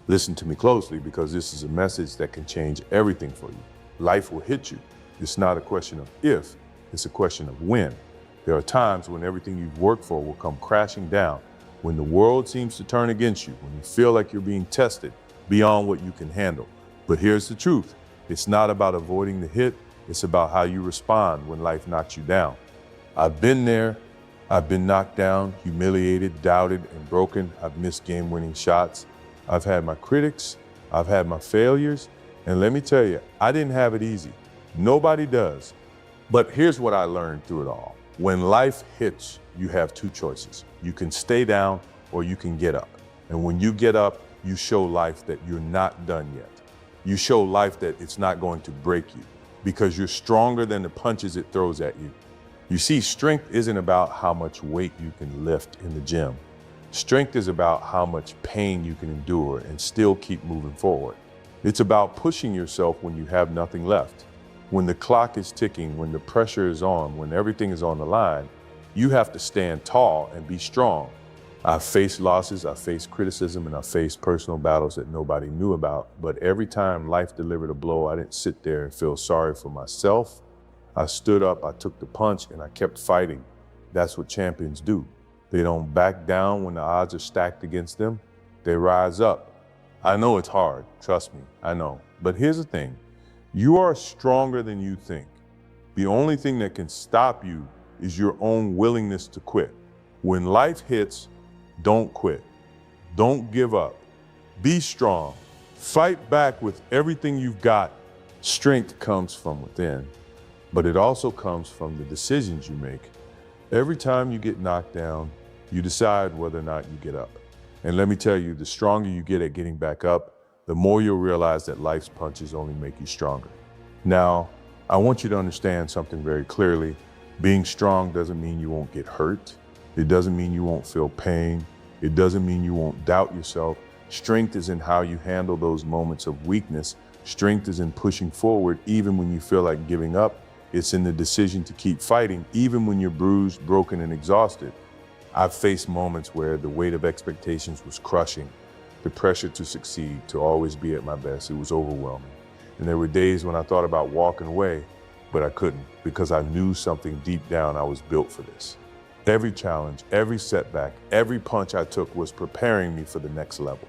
Listen to me closely because this is a message that can change everything for you. Life will hit you. It's not a question of if, it's a question of when. There are times when everything you've worked for will come crashing down, when the world seems to turn against you, when you feel like you're being tested beyond what you can handle. But here's the truth. It's not about avoiding the hit. It's about how you respond when life knocks you down. I've been there. I've been knocked down, humiliated, doubted, and broken. I've missed game-winning shots. I've had my critics. I've had my failures. And let me tell you, I didn't have it easy. Nobody does. But here's what I learned through it all. When life hits, you have two choices. You can stay down or you can get up. And when you get up, you show life that you're not done yet. You show life that it's not going to break you because you're stronger than the punches it throws at you. You see, strength isn't about how much weight you can lift in the gym. Strength is about how much pain you can endure and still keep moving forward. It's about pushing yourself when you have nothing left. When the clock is ticking, when the pressure is on, when everything is on the line, you have to stand tall and be strong. I've faced losses, I've faced criticism, and I've faced personal battles that nobody knew about. But every time life delivered a blow, I didn't sit there and feel sorry for myself. I stood up, I took the punch, and I kept fighting. That's what champions do. They don't back down when the odds are stacked against them. They rise up. I know it's hard, trust me, I know. But here's the thing, you are stronger than you think. The only thing that can stop you is your own willingness to quit. When life hits, don't quit. Don't give up. Be strong. Fight back with everything you've got. Strength comes from within, but it also comes from the decisions you make. Every time you get knocked down, you decide whether or not you get up. And let me tell you, the stronger you get at getting back up, the more you'll realize that life's punches only make you stronger. Now, I want you to understand something very clearly. Being strong doesn't mean you won't get hurt. It doesn't mean you won't feel pain. It doesn't mean you won't doubt yourself. Strength is in how you handle those moments of weakness. Strength is in pushing forward even when you feel like giving up. It's in the decision to keep fighting even when you're bruised, broken, and exhausted. I've faced moments where the weight of expectations was crushing. The pressure to succeed, to always be at my best, it was overwhelming. And there were days when I thought about walking away, but I couldn't because I knew something deep down I was built for this. Every challenge, every setback, every punch I took was preparing me for the next level.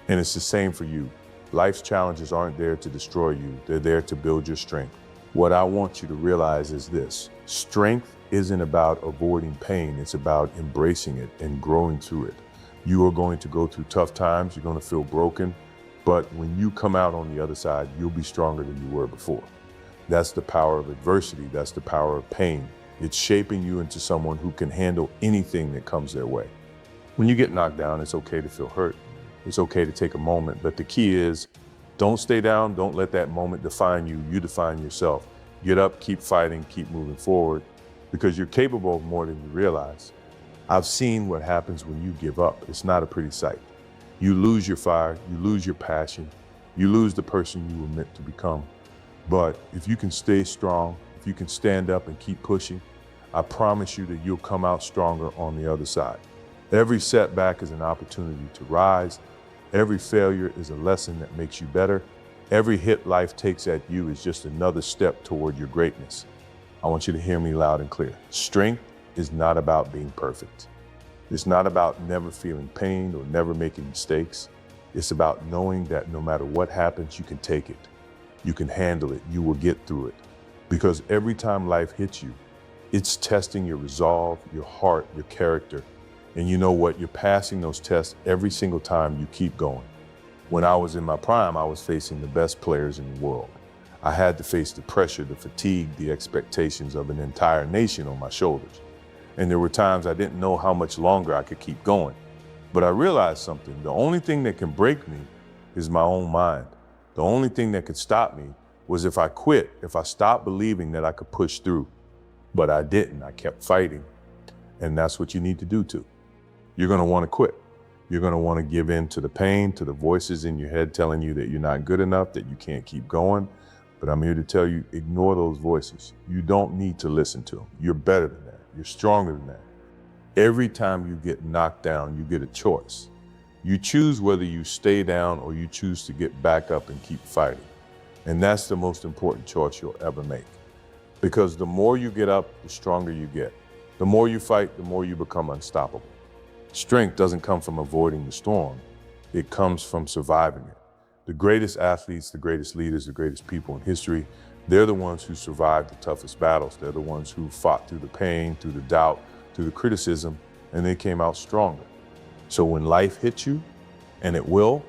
And it's the same for you. Life's challenges aren't there to destroy you. They're there to build your strength. What I want you to realize is this: strength isn't about avoiding pain. It's about embracing it and growing through it. You are going to go through tough times. You're going to feel broken. But when you come out on the other side, you'll be stronger than you were before. That's the power of adversity. That's the power of pain. It's shaping you into someone who can handle anything that comes their way. When you get knocked down, it's okay to feel hurt. It's okay to take a moment. But the key is, don't stay down. Don't let that moment define you. You define yourself. Get up, keep fighting, keep moving forward, because you're capable of more than you realize. I've seen what happens when you give up. It's not a pretty sight. You lose your fire, you lose your passion, you lose the person you were meant to become. But if you can stay strong, if you can stand up and keep pushing, I promise you that you'll come out stronger on the other side. Every setback is an opportunity to rise. Every failure is a lesson that makes you better. Every hit life takes at you is just another step toward your greatness. I want you to hear me loud and clear. Strength is not about being perfect. It's not about never feeling pain or never making mistakes. It's about knowing that no matter what happens, you can take it. You can handle it. You will get through it. Because every time life hits you, it's testing your resolve, your heart, your character. And you know what? You're passing those tests every single time you keep going. When I was in my prime, I was facing the best players in the world. I had to face the pressure, the fatigue, the expectations of an entire nation on my shoulders. And there were times I didn't know how much longer I could keep going. But I realized something. The only thing that can break me is my own mind. The only thing that could stop me was if I quit, if I stopped believing that I could push through. But I didn't. I kept fighting. And that's what you need to do too. You're going to want to quit. You're going to want to give in to the pain, to the voices in your head telling you that you're not good enough, that you can't keep going. But I'm here to tell you, ignore those voices. You don't need to listen to them. You're better than that. You're stronger than that. Every time you get knocked down, you get a choice. You choose whether you stay down or you choose to get back up and keep fighting. And that's the most important choice you'll ever make. Because the more you get up, the stronger you get. The more you fight, the more you become unstoppable. Strength doesn't come from avoiding the storm. It comes from surviving it. The greatest athletes, the greatest leaders, the greatest people in history, they're the ones who survived the toughest battles. They're the ones who fought through the pain, through the doubt, through the criticism, and they came out stronger. So when life hits you, and it will,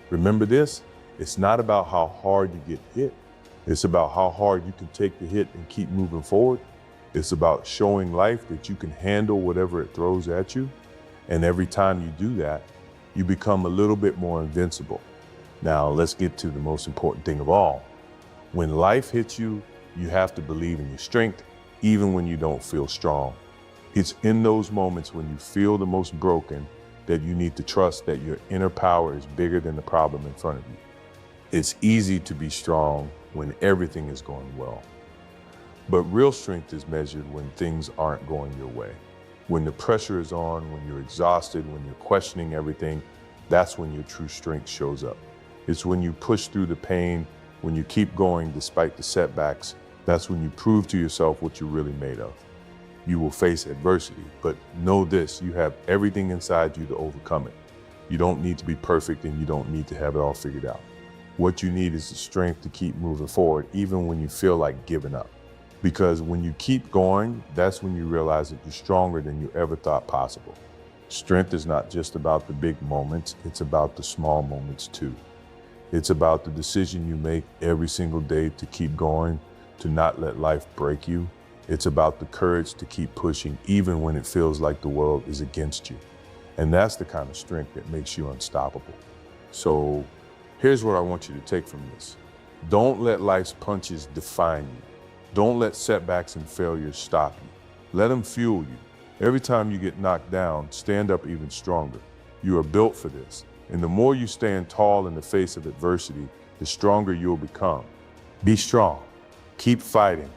remember this, it's not about how hard you get hit. It's about how hard you can take the hit and keep moving forward. It's about showing life that you can handle whatever it throws at you. And every time you do that, you become a little bit more invincible. Now, let's get to the most important thing of all. When life hits you, you have to believe in your strength, even when you don't feel strong. It's in those moments when you feel the most broken that you need to trust that your inner power is bigger than the problem in front of you. It's easy to be strong when everything is going well. But real strength is measured when things aren't going your way. When the pressure is on, when you're exhausted, when you're questioning everything, that's when your true strength shows up. It's when you push through the pain, when you keep going despite the setbacks, that's when you prove to yourself what you're really made of. You will face adversity, but know this, you have everything inside you to overcome it. You don't need to be perfect and you don't need to have it all figured out. What you need is the strength to keep moving forward, even when you feel like giving up. Because when you keep going, that's when you realize that you're stronger than you ever thought possible. Strength is not just about the big moments, it's about the small moments too. It's about the decision you make every single day to keep going, to not let life break you. It's about the courage to keep pushing even when it feels like the world is against you. And that's the kind of strength that makes you unstoppable. So here's what I want you to take from this. Don't let life's punches define you. Don't let setbacks and failures stop you. Let them fuel you. Every time you get knocked down, stand up even stronger. You are built for this. And the more you stand tall in the face of adversity, the stronger you'll become. Be strong. Keep fighting.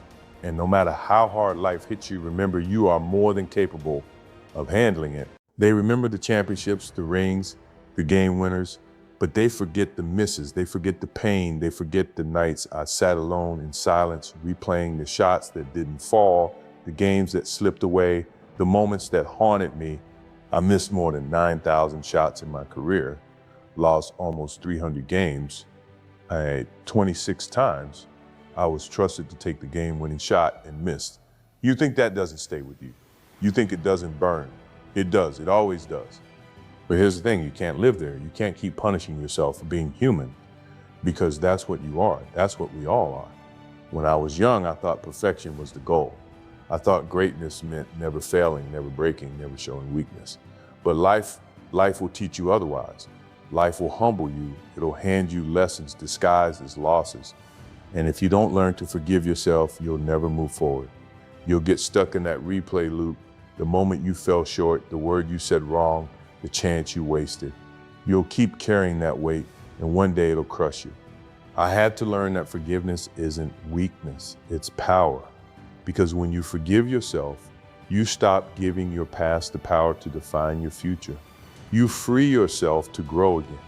And no matter how hard life hits you, remember you are more than capable of handling it. They remember the championships, the rings, the game winners, but they forget the misses. They forget the pain. They forget the nights I sat alone in silence, replaying the shots that didn't fall, the games that slipped away, the moments that haunted me. I missed more than 9,000 shots in my career, lost almost 300 games. 26 times I was trusted to take the game-winning shot and missed. You think that doesn't stay with you. You think it doesn't burn. It does, it always does. But here's the thing, you can't live there. You can't keep punishing yourself for being human because that's what you are. That's what we all are. When I was young, I thought perfection was the goal. I thought greatness meant never failing, never breaking, never showing weakness. But life will teach you otherwise. Life will humble you. It'll hand you lessons disguised as losses. And if you don't learn to forgive yourself, you'll never move forward. You'll get stuck in that replay loop. The moment you fell short, the word you said wrong, the chance you wasted. You'll keep carrying that weight, and one day it'll crush you. I had to learn that forgiveness isn't weakness, it's power. Because when you forgive yourself, you stop giving your past the power to define your future. You free yourself to grow again.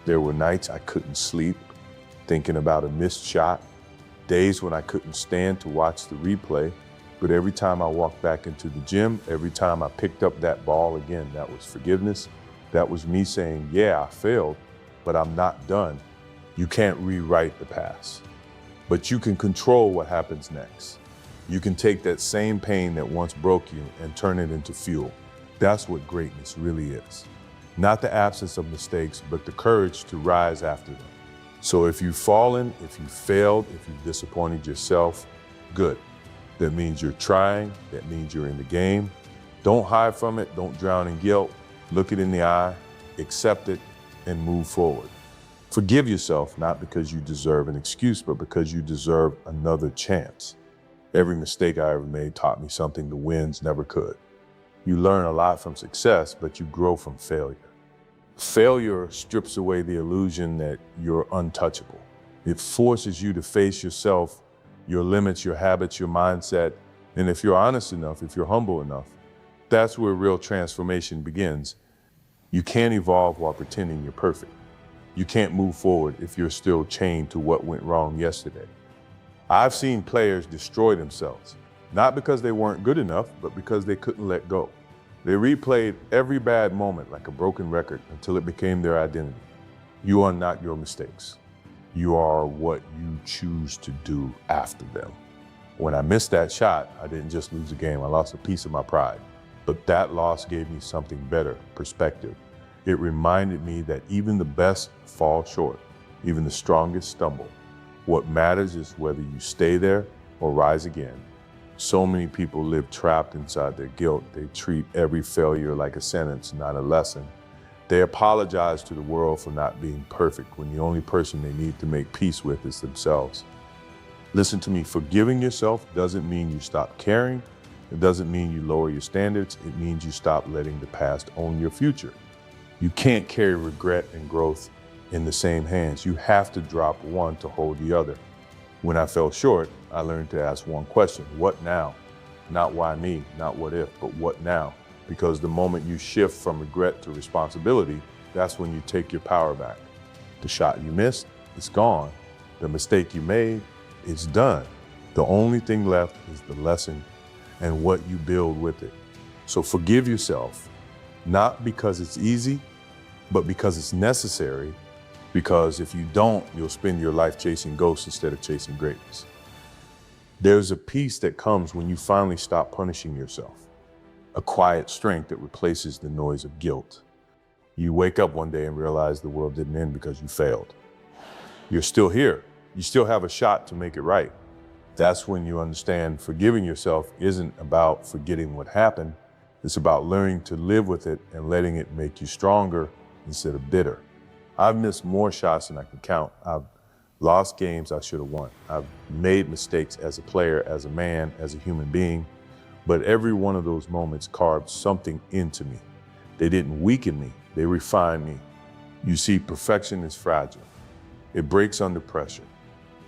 There were nights I couldn't sleep, thinking about a missed shot, days when I couldn't stand to watch the replay, but every time I walked back into the gym, every time I picked up that ball again, that was forgiveness. That was me saying, yeah, I failed, but I'm not done. You can't rewrite the past, but you can control what happens next. You can take that same pain that once broke you and turn it into fuel. That's what greatness really is. Not the absence of mistakes, but the courage to rise after them. So if you've fallen, if you failed, if you've disappointed yourself, good. That means you're trying, that means you're in the game. Don't hide from it, don't drown in guilt. Look it in the eye, accept it, and move forward. Forgive yourself, not because you deserve an excuse, but because you deserve another chance. Every mistake I ever made taught me something the wins never could. You learn a lot from success, but you grow from failure. Failure strips away the illusion that you're untouchable. It forces you to face yourself, your limits, your habits, your mindset. And if you're honest enough, if you're humble enough, that's where real transformation begins. You can't evolve while pretending you're perfect. You can't move forward if you're still chained to what went wrong yesterday. I've seen players destroy themselves, not because they weren't good enough, but because they couldn't let go. They replayed every bad moment like a broken record until it became their identity. You are not your mistakes. You are what you choose to do after them. When I missed that shot, I didn't just lose the game, I lost a piece of my pride. But that loss gave me something better, perspective. It reminded me that even the best fall short, even the strongest stumble. What matters is whether you stay there or rise again. So many people live trapped inside their guilt. They treat every failure like a sentence, not a lesson. They apologize to the world for not being perfect when the only person they need to make peace with is themselves. Listen to me, forgiving yourself doesn't mean you stop caring. It doesn't mean you lower your standards. It means you stop letting the past own your future. You can't carry regret and growth in the same hands. You have to drop one to hold the other. When I fell short, I learned to ask one question: what now? Not why me, not what if, but what now? Because the moment you shift from regret to responsibility, that's when you take your power back. The shot you missed, it's gone. The mistake you made, it's done. The only thing left is the lesson and what you build with it. So forgive yourself, not because it's easy, but because it's necessary. Because if you don't, you'll spend your life chasing ghosts instead of chasing greatness. There's a peace that comes when you finally stop punishing yourself, a quiet strength that replaces the noise of guilt. You wake up one day and realize the world didn't end because you failed. You're still here. You still have a shot to make it right. That's when you understand forgiving yourself isn't about forgetting what happened. It's about learning to live with it and letting it make you stronger instead of bitter. I've missed more shots than I can count. I've lost games I should have won. I've made mistakes as a player, as a man, as a human being, but every one of those moments carved something into me. They didn't weaken me, they refined me. You see, perfection is fragile. It breaks under pressure.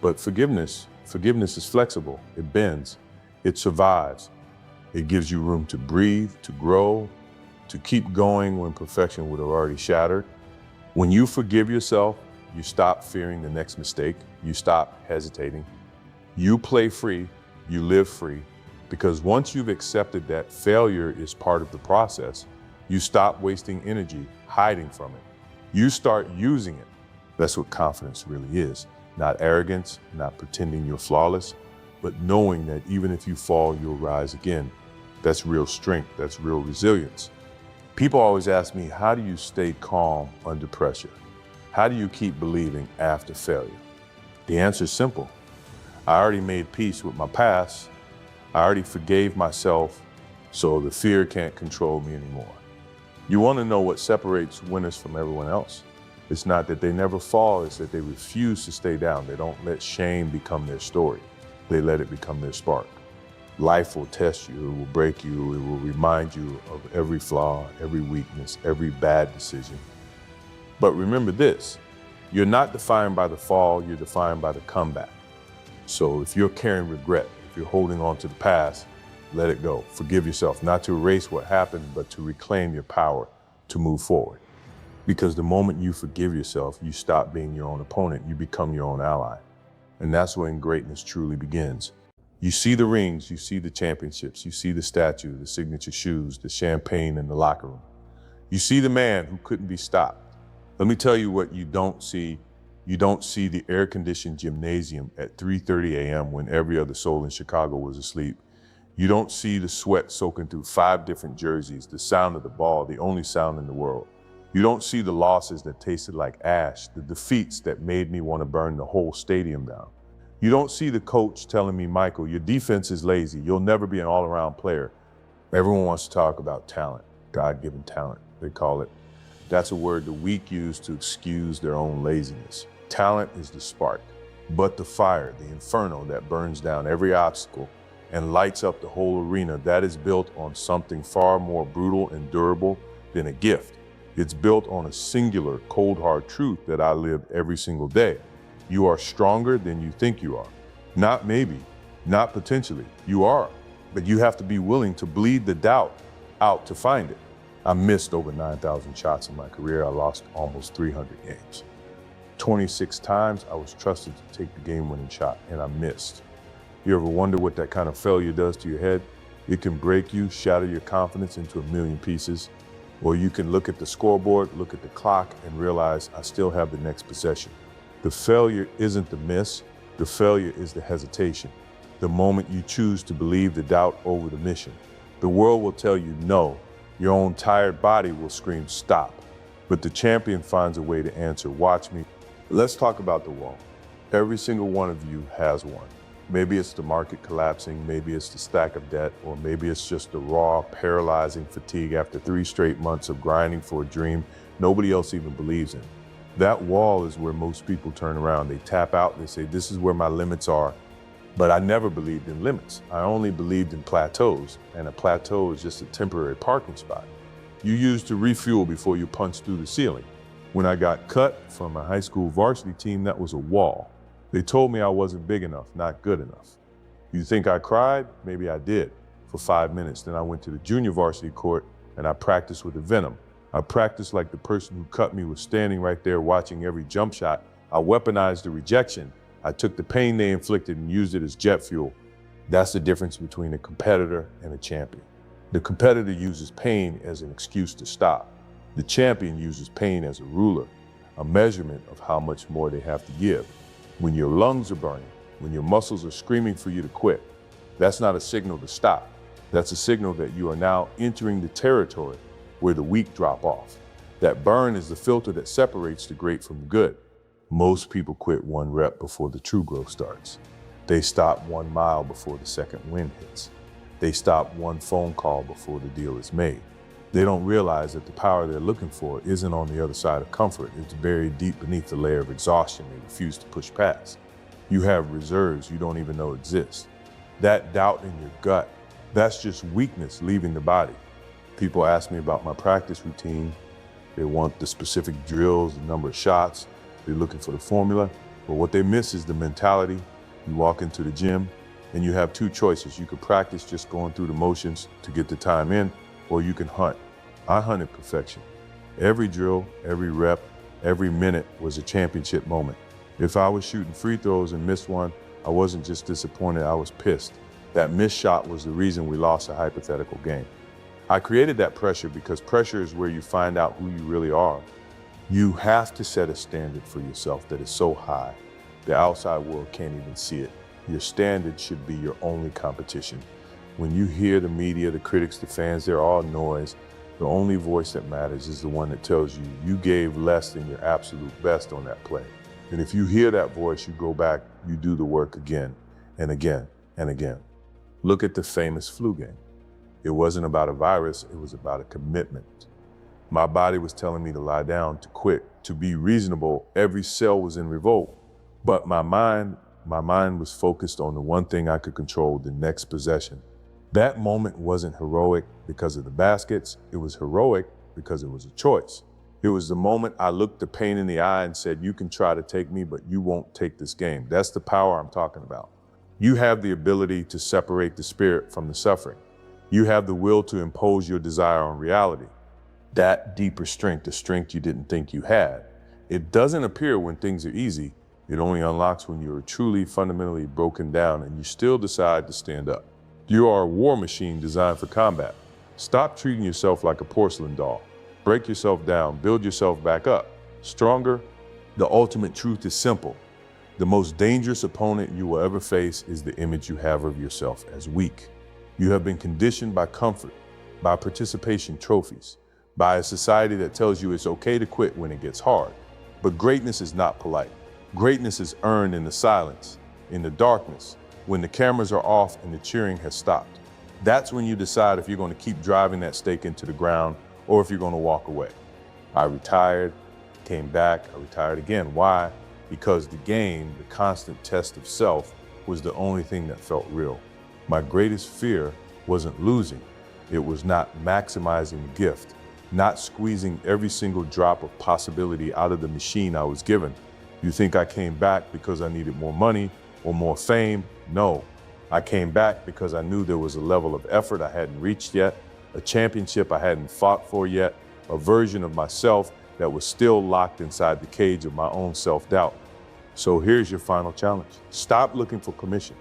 But forgiveness is flexible. It bends, it survives. It gives you room to breathe, to grow, to keep going when perfection would have already shattered. When you forgive yourself, you stop fearing the next mistake. You stop hesitating. You play free, you live free, because once you've accepted that failure is part of the process, you stop wasting energy hiding from it. You start using it. That's what confidence really is. Not arrogance, not pretending you're flawless, but knowing that even if you fall, you'll rise again. That's real strength, that's real resilience. People always ask me, how do you stay calm under pressure? How do you keep believing after failure? The answer is simple. I already made peace with my past. I already forgave myself, so the fear can't control me anymore. You want to know what separates winners from everyone else? It's not that they never fall, it's that they refuse to stay down. They don't let shame become their story. They let it become their spark. Life will test you, it will break you, it will remind you of every flaw, every weakness, every bad decision. But remember this, you're not defined by the fall, you're defined by the comeback. So if you're carrying regret, if you're holding on to the past, let it go. Forgive yourself, not to erase what happened, but to reclaim your power to move forward. Because the moment you forgive yourself, you stop being your own opponent, you become your own ally. And that's when greatness truly begins. You see the rings, you see the championships, you see the statue, the signature shoes, the champagne in the locker room. You see the man who couldn't be stopped. Let me tell you what you don't see. You don't see the air-conditioned gymnasium at 3:30 a.m. when every other soul in Chicago was asleep. You don't see the sweat soaking through 5 different jerseys, the sound of the ball, the only sound in the world. You don't see the losses that tasted like ash, the defeats that made me want to burn the whole stadium down. You don't see the coach telling me, Michael, your defense is lazy. You'll never be an all-around player. Everyone wants to talk about talent, God-given talent, they call it. That's a word the weak use to excuse their own laziness. Talent is the spark, but the fire, the inferno that burns down every obstacle and lights up the whole arena, that is built on something far more brutal and durable than a gift. It's built on a singular, cold, hard truth that I live every single day. You are stronger than you think you are. Not maybe, not potentially, you are. But you have to be willing to bleed the doubt out to find it. I missed over 9,000 shots in my career. I lost almost 300 games. 26 times I was trusted to take the game-winning shot, and I missed. You ever wonder what that kind of failure does to your head? It can break you, shatter your confidence into a million pieces. Or you can look at the scoreboard, look at the clock, and realize I still have the next possession. The failure isn't the miss, the failure is the hesitation. The moment you choose to believe the doubt over the mission. The world will tell you no, your own tired body will scream stop. But the champion finds a way to answer, watch me. Let's talk about the wall. Every single one of you has one. Maybe it's the market collapsing, maybe it's the stack of debt, or maybe it's just the raw, paralyzing fatigue after 3 straight months of grinding for a dream nobody else even believes in. That wall is where most people turn around. They tap out and they say, this is where my limits are. But I never believed in limits. I only believed in plateaus, and a plateau is just a temporary parking spot. You use to refuel before you punch through the ceiling. When I got cut from a high school varsity team, that was a wall. They told me I wasn't big enough, not good enough. You think I cried? Maybe I did for 5 minutes. Then I went to the junior varsity court and I practiced with the venom. I practiced like the person who cut me was standing right there watching every jump shot. I weaponized the rejection. I took the pain they inflicted and used it as jet fuel. That's the difference between a competitor and a champion. The competitor uses pain as an excuse to stop. The champion uses pain as a ruler, a measurement of how much more they have to give. When your lungs are burning, when your muscles are screaming for you to quit, that's not a signal to stop. That's a signal that you are now entering the territory where the weak drop off. That burn is the filter that separates the great from the good. Most people quit 1 rep before the true growth starts. They stop 1 mile before the second wind hits. They stop 1 phone call before the deal is made. They don't realize that the power they're looking for isn't on the other side of comfort. It's buried deep beneath the layer of exhaustion they refuse to push past. You have reserves you don't even know exist. That doubt in your gut, that's just weakness leaving the body. People ask me about my practice routine. They want the specific drills, the number of shots. They're looking for the formula. But what they miss is the mentality. You walk into the gym and you have 2 choices. You could practice just going through the motions to get the time in, or you can hunt. I hunted perfection. Every drill, every rep, every minute was a championship moment. If I was shooting free throws and missed one, I wasn't just disappointed, I was pissed. That missed shot was the reason we lost a hypothetical game. I created that pressure because pressure is where you find out who you really are. You have to set a standard for yourself that is so high, the outside world can't even see it. Your standard should be your only competition. When you hear the media, the critics, the fans, they're all noise. The only voice that matters is the one that tells you you gave less than your absolute best on that play. And if you hear that voice, you go back, you do the work again and again and again. Look at the famous flu game. It wasn't about a virus, it was about a commitment. My body was telling me to lie down, to quit, to be reasonable. Every cell was in revolt. But my mind was focused on the one thing I could control, the next possession. That moment wasn't heroic because of the baskets. It was heroic because it was a choice. It was the moment I looked the pain in the eye and said, you can try to take me, but you won't take this game. That's the power I'm talking about. You have the ability to separate the spirit from the suffering. You have the will to impose your desire on reality. That deeper strength, the strength you didn't think you had. It doesn't appear when things are easy. It only unlocks when you're truly fundamentally broken down and you still decide to stand up. You are a war machine designed for combat. Stop treating yourself like a porcelain doll. Break yourself down, build yourself back up. Stronger. The ultimate truth is simple. The most dangerous opponent you will ever face is the image you have of yourself as weak. You have been conditioned by comfort, by participation trophies, by a society that tells you it's okay to quit when it gets hard. But greatness is not polite. Greatness is earned in the silence, in the darkness, when the cameras are off and the cheering has stopped. That's when you decide if you're going to keep driving that stake into the ground or if you're going to walk away. I retired, came back, I retired again. Why? Because the game, the constant test of self, was the only thing that felt real. My greatest fear wasn't losing. It was not maximizing the gift, not squeezing every single drop of possibility out of the machine I was given. You think I came back because I needed more money or more fame? No, I came back because I knew there was a level of effort I hadn't reached yet, a championship I hadn't fought for yet, a version of myself that was still locked inside the cage of my own self-doubt. So here's your final challenge. Stop looking for permission.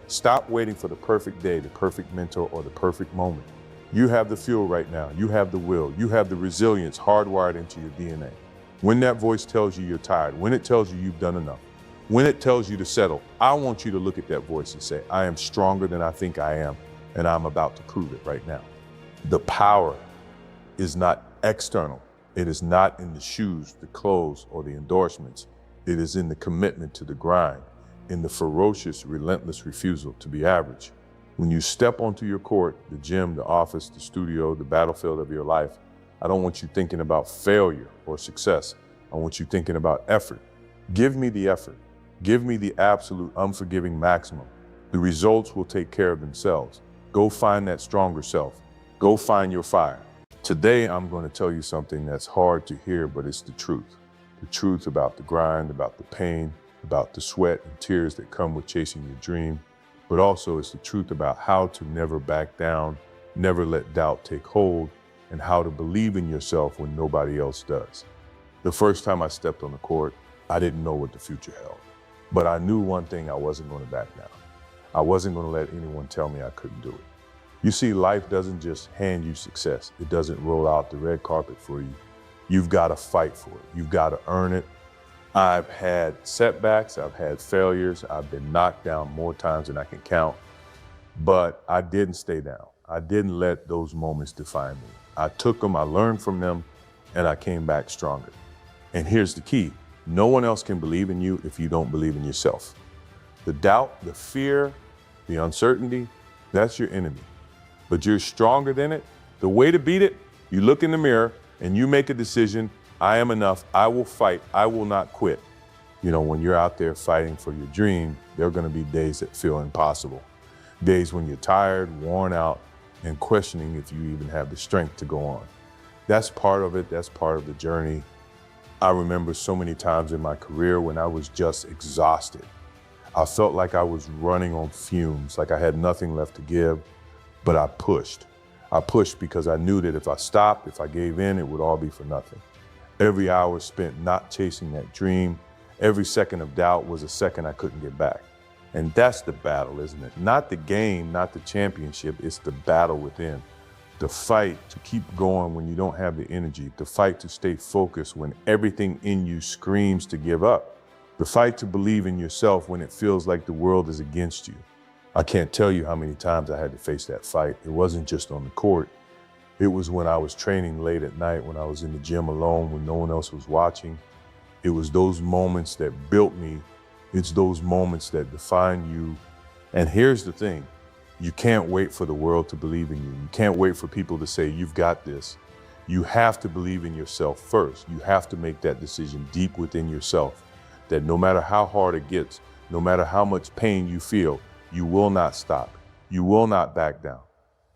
Stop waiting for the perfect day, the perfect mentor, or the perfect moment. You have the fuel right now. You have the will. You have the resilience hardwired into your DNA. When that voice tells you you're tired, when it tells you you've done enough, when it tells you to settle, I want you to look at that voice and say, I am stronger than I think I am, and I'm about to prove it right now. The power is not external. It is not in the shoes, the clothes, or the endorsements. It is in the commitment to the grind, in the ferocious, relentless refusal to be average. When you step onto your court, the gym, the office, the studio, the battlefield of your life, I don't want you thinking about failure or success. I want you thinking about effort. Give me the effort. Give me the absolute unforgiving maximum. The results will take care of themselves. Go find that stronger self. Go find your fire. Today, I'm going to tell you something that's hard to hear, but it's the truth. The truth about the grind, about the pain, about the sweat and tears that come with chasing your dream. But also it's the truth about how to never back down, never let doubt take hold, and how to believe in yourself when nobody else does. The first time I stepped on the court, I didn't know what the future held. But I knew one thing: I wasn't going to back down. I wasn't going to let anyone tell me I couldn't do it. You see, life doesn't just hand you success. It doesn't roll out the red carpet for you. You've got to fight for it. You've got to earn it. I've had setbacks, I've had failures, I've been knocked down more times than I can count, but I didn't stay down. I didn't let those moments define me. I took them, I learned from them, and I came back stronger. And here's the key: no one else can believe in you if you don't believe in yourself. The doubt, the fear, the uncertainty, that's your enemy. But you're stronger than it. The way to beat it: you look in the mirror and you make a decision. I am enough. I will fight. I will not quit. You know, when you're out there fighting for your dream, there are going to be days that feel impossible. Days when you're tired, worn out, and questioning if you even have the strength to go on. That's part of it. That's part of the journey. I remember so many times in my career when I was just exhausted. I felt like I was running on fumes, like I had nothing left to give, but I pushed. I pushed because I knew that if I stopped, if I gave in, it would all be for nothing. Every hour spent not chasing that dream, every second of doubt was a second I couldn't get back. And that's the battle, isn't it? Not the game, not the championship, it's the battle within. The fight to keep going when you don't have the energy, the fight to stay focused when everything in you screams to give up, the fight to believe in yourself when it feels like the world is against you. I can't tell you how many times I had to face that fight. It wasn't just on the court. It was when I was training late at night, when I was in the gym alone, when no one else was watching. It was those moments that built me. It's those moments that define you. And here's the thing: you can't wait for the world to believe in you. You can't wait for people to say, you've got this. You have to believe in yourself first. You have to make that decision deep within yourself, that no matter how hard it gets, no matter how much pain you feel, you will not stop. You will not back down.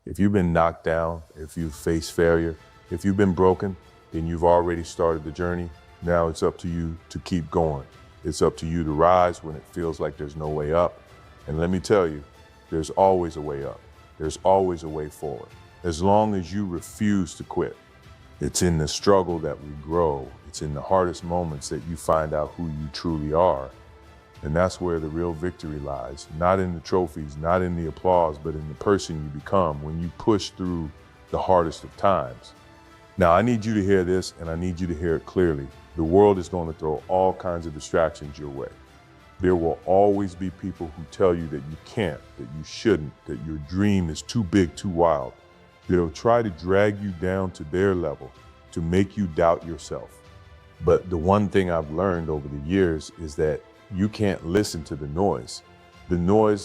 If you've been knocked down, if you've faced failure, if you've been broken, then you've already started the journey. Now it's up to you to keep going. It's up to you to rise when it feels like there's no way up. And let me tell you, there's always a way up. There's always a way forward, as long as you refuse to quit. It's in the struggle that we grow. It's in the hardest moments that you find out who you truly are. And that's where the real victory lies, not in the trophies, not in the applause, but in the person you become when you push through the hardest of times. Now, I need you to hear this, and I need you to hear it clearly. The world is going to throw all kinds of distractions your way. There will always be people who tell you that you can't, that you shouldn't, that your dream is too big, too wild. They'll try to drag you down to their level to make you doubt yourself. But the one thing I've learned over the years is that you can't listen to the noise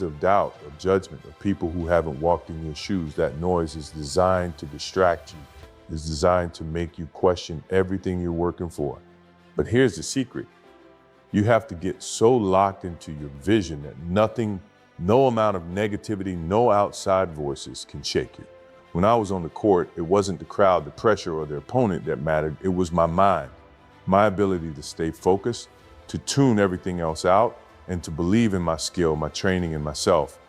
of doubt, of judgment, of people who haven't walked in your shoes. That noise is designed to distract you, is designed to make you question everything you're working for. But here's the secret. You have to get so locked into your vision that nothing, no amount of negativity, no outside voices can shake you. When I was on the court, it wasn't the crowd, the pressure, or the opponent that mattered. It was my mind, my ability to stay focused, to tune everything else out, and to believe in my skill, my training, and myself.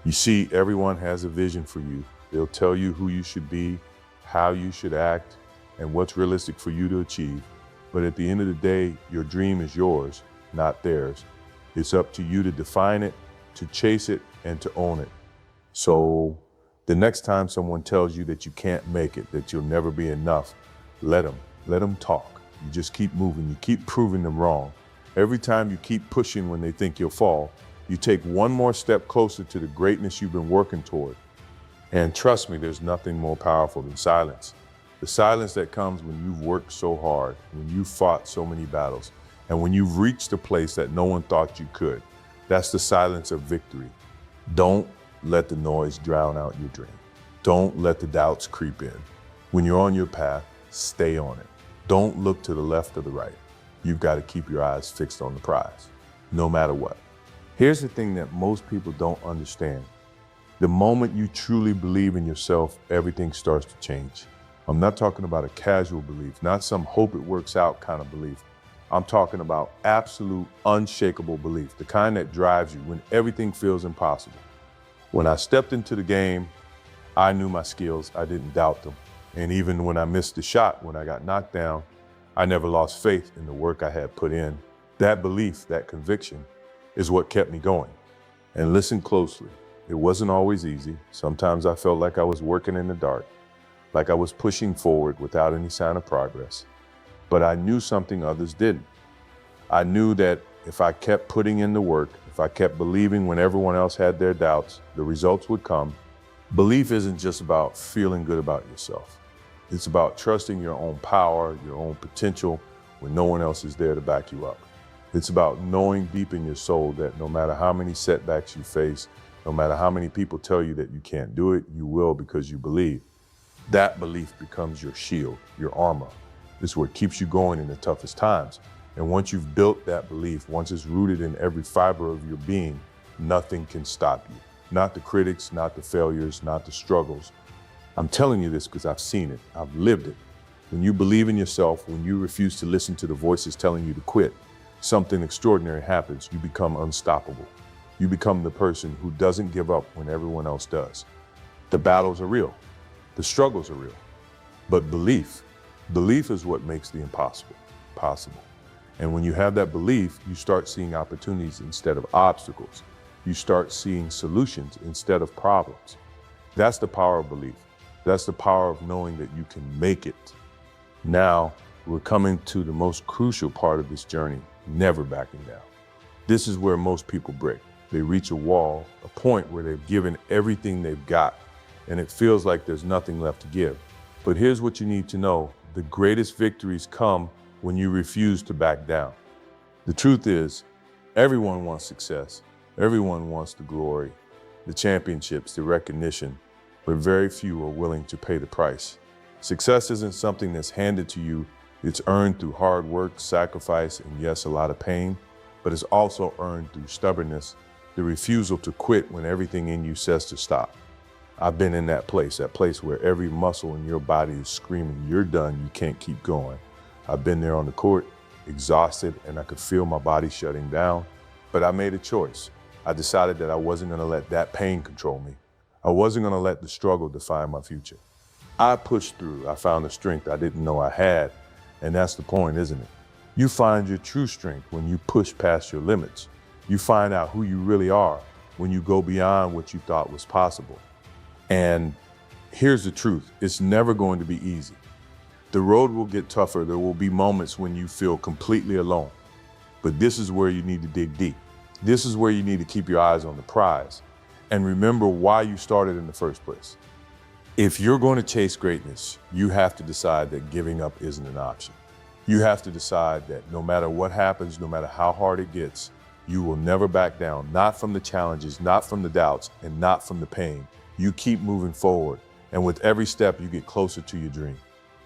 You see, everyone has a vision for you. They'll tell you who you should be, how you should act, and what's realistic for you to achieve. But at the end of the day, your dream is yours, not theirs. It's up to you to define it, to chase it, and to own it. So the next time someone tells you that you can't make it, that you'll never be enough, let them talk. You just keep moving, you keep proving them wrong. Every time you keep pushing when they think you'll fall, you take one more step closer to the greatness you've been working toward. And trust me, there's nothing more powerful than silence. The silence that comes when you've worked so hard, when you've fought so many battles, and when you've reached a place that no one thought you could. That's the silence of victory. Don't let the noise drown out your dream. Don't let the doubts creep in. When you're on your path, stay on it. Don't look to the left or the right. You've got to keep your eyes fixed on the prize, no matter what. Here's the thing that most people don't understand. The moment you truly believe in yourself, everything starts to change. I'm not talking about a casual belief, not some hope it works out kind of belief. I'm talking about absolute, unshakable belief, the kind that drives you when everything feels impossible. When I stepped into the game, I knew my skills, I didn't doubt them. And even when I missed the shot, when I got knocked down, I never lost faith in the work I had put in. That belief, that conviction, is what kept me going. And listen closely, it wasn't always easy. Sometimes I felt like I was working in the dark, like I was pushing forward without any sign of progress. But I knew something others didn't. I knew that if I kept putting in the work, if I kept believing when everyone else had their doubts, the results would come. Belief isn't just about feeling good about yourself. It's about trusting your own power, your own potential, when no one else is there to back you up. It's about knowing deep in your soul that no matter how many setbacks you face, no matter how many people tell you that you can't do it, you will because you believe. That belief becomes your shield, your armor. It's what keeps you going in the toughest times. And once you've built that belief, once it's rooted in every fiber of your being, nothing can stop you. Not the critics, not the failures, not the struggles. I'm telling you this because I've seen it, I've lived it. When you believe in yourself, when you refuse to listen to the voices telling you to quit, something extraordinary happens. You become unstoppable. You become the person who doesn't give up when everyone else does. The battles are real. The struggles are real. But belief is what makes the impossible possible. And when you have that belief, you start seeing opportunities instead of obstacles. You start seeing solutions instead of problems. That's the power of belief. That's the power of knowing that you can make it. Now, we're coming to the most crucial part of this journey, never backing down. This is where most people break. They reach a wall, a point where they've given everything they've got, and it feels like there's nothing left to give. But here's what you need to know. The greatest victories come when you refuse to back down. The truth is, everyone wants success. Everyone wants the glory, the championships, the recognition, but very few are willing to pay the price. Success isn't something that's handed to you. It's earned through hard work, sacrifice, and yes, a lot of pain, but it's also earned through stubbornness, the refusal to quit when everything in you says to stop. I've been in that place where every muscle in your body is screaming, you're done, you can't keep going. I've been there on the court, exhausted, and I could feel my body shutting down, but I made a choice. I decided that I wasn't gonna let that pain control me. I wasn't gonna let the struggle define my future. I pushed through, I found a strength I didn't know I had, and that's the point, isn't it? You find your true strength when you push past your limits. You find out who you really are when you go beyond what you thought was possible. And here's the truth, it's never going to be easy. The road will get tougher, there will be moments when you feel completely alone. But this is where you need to dig deep. This is where you need to keep your eyes on the prize and remember why you started in the first place. If you're going to chase greatness, you have to decide that giving up isn't an option. You have to decide that no matter what happens, no matter how hard it gets, you will never back down, not from the challenges, not from the doubts, and not from the pain. You keep moving forward, and with every step, you get closer to your dream.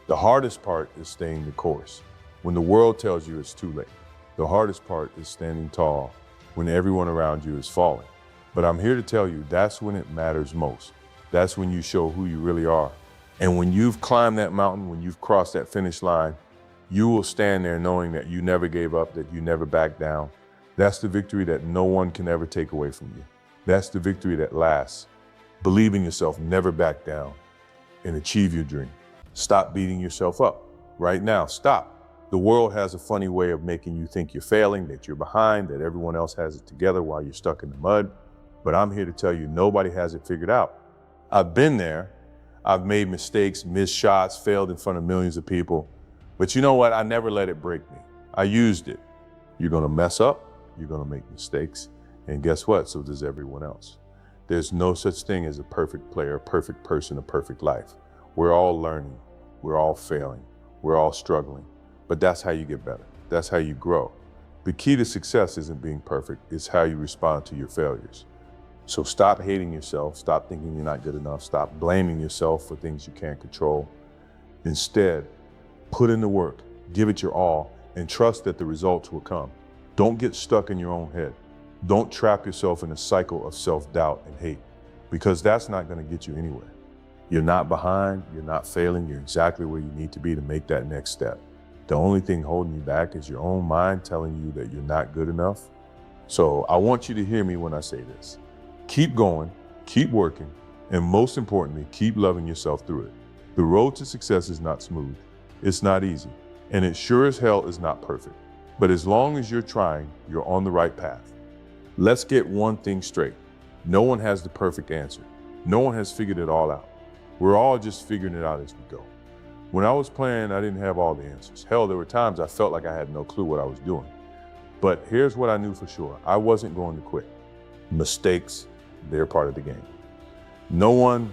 The hardest part is staying the course, when the world tells you it's too late. The hardest part is standing tall when everyone around you is falling. But I'm here to tell you, that's when it matters most. That's when you show who you really are. And when you've climbed that mountain, when you've crossed that finish line, you will stand there knowing that you never gave up, that you never backed down. That's the victory that no one can ever take away from you. That's the victory that lasts. Believe in yourself, never back down, and achieve your dream. Stop beating yourself up. Right now, stop. The world has a funny way of making you think you're failing, that you're behind, that everyone else has it together while you're stuck in the mud. But I'm here to tell you, nobody has it figured out. I've been there. I've made mistakes, missed shots, failed in front of millions of people. But you know what? I never let it break me. I used it. You're gonna mess up, you're gonna make mistakes, and guess what? So does everyone else. There's no such thing as a perfect player, a perfect person, a perfect life. We're all learning, we're all failing, we're all struggling, but that's how you get better. That's how you grow. The key to success isn't being perfect, it's how you respond to your failures. So stop hating yourself, stop thinking you're not good enough, stop blaming yourself for things you can't control. Instead, put in the work, give it your all, and trust that the results will come. Don't get stuck in your own head. Don't trap yourself in a cycle of self-doubt and hate, because that's not going to get you anywhere. You're not behind, you're not failing, you're exactly where you need to be to make that next step. The only thing holding you back is your own mind telling you that you're not good enough. So I want you to hear me when I say this. Keep going, keep working, and most importantly, keep loving yourself through it. The road to success is not smooth, it's not easy, and it sure as hell is not perfect. But as long as you're trying, you're on the right path. Let's get one thing straight. No one has the perfect answer. No one has figured it all out. We're all just figuring it out as we go. When I was playing, I didn't have all the answers. Hell, there were times I felt like I had no clue what I was doing. But here's what I knew for sure. I wasn't going to quit. Mistakes, they're part of the game. No one,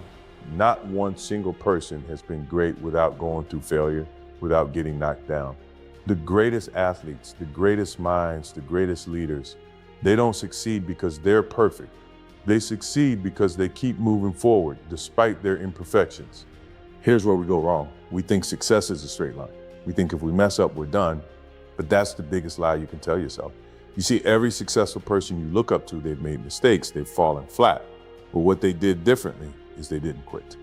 not one single person has been great without going through failure, without getting knocked down. The greatest athletes, the greatest minds, the greatest leaders, they don't succeed because they're perfect. They succeed because they keep moving forward despite their imperfections. Here's where we go wrong. We think success is a straight line. We think if we mess up, we're done. But that's the biggest lie you can tell yourself. You see, every successful person you look up to, they've made mistakes, they've fallen flat. But what they did differently is they didn't quit.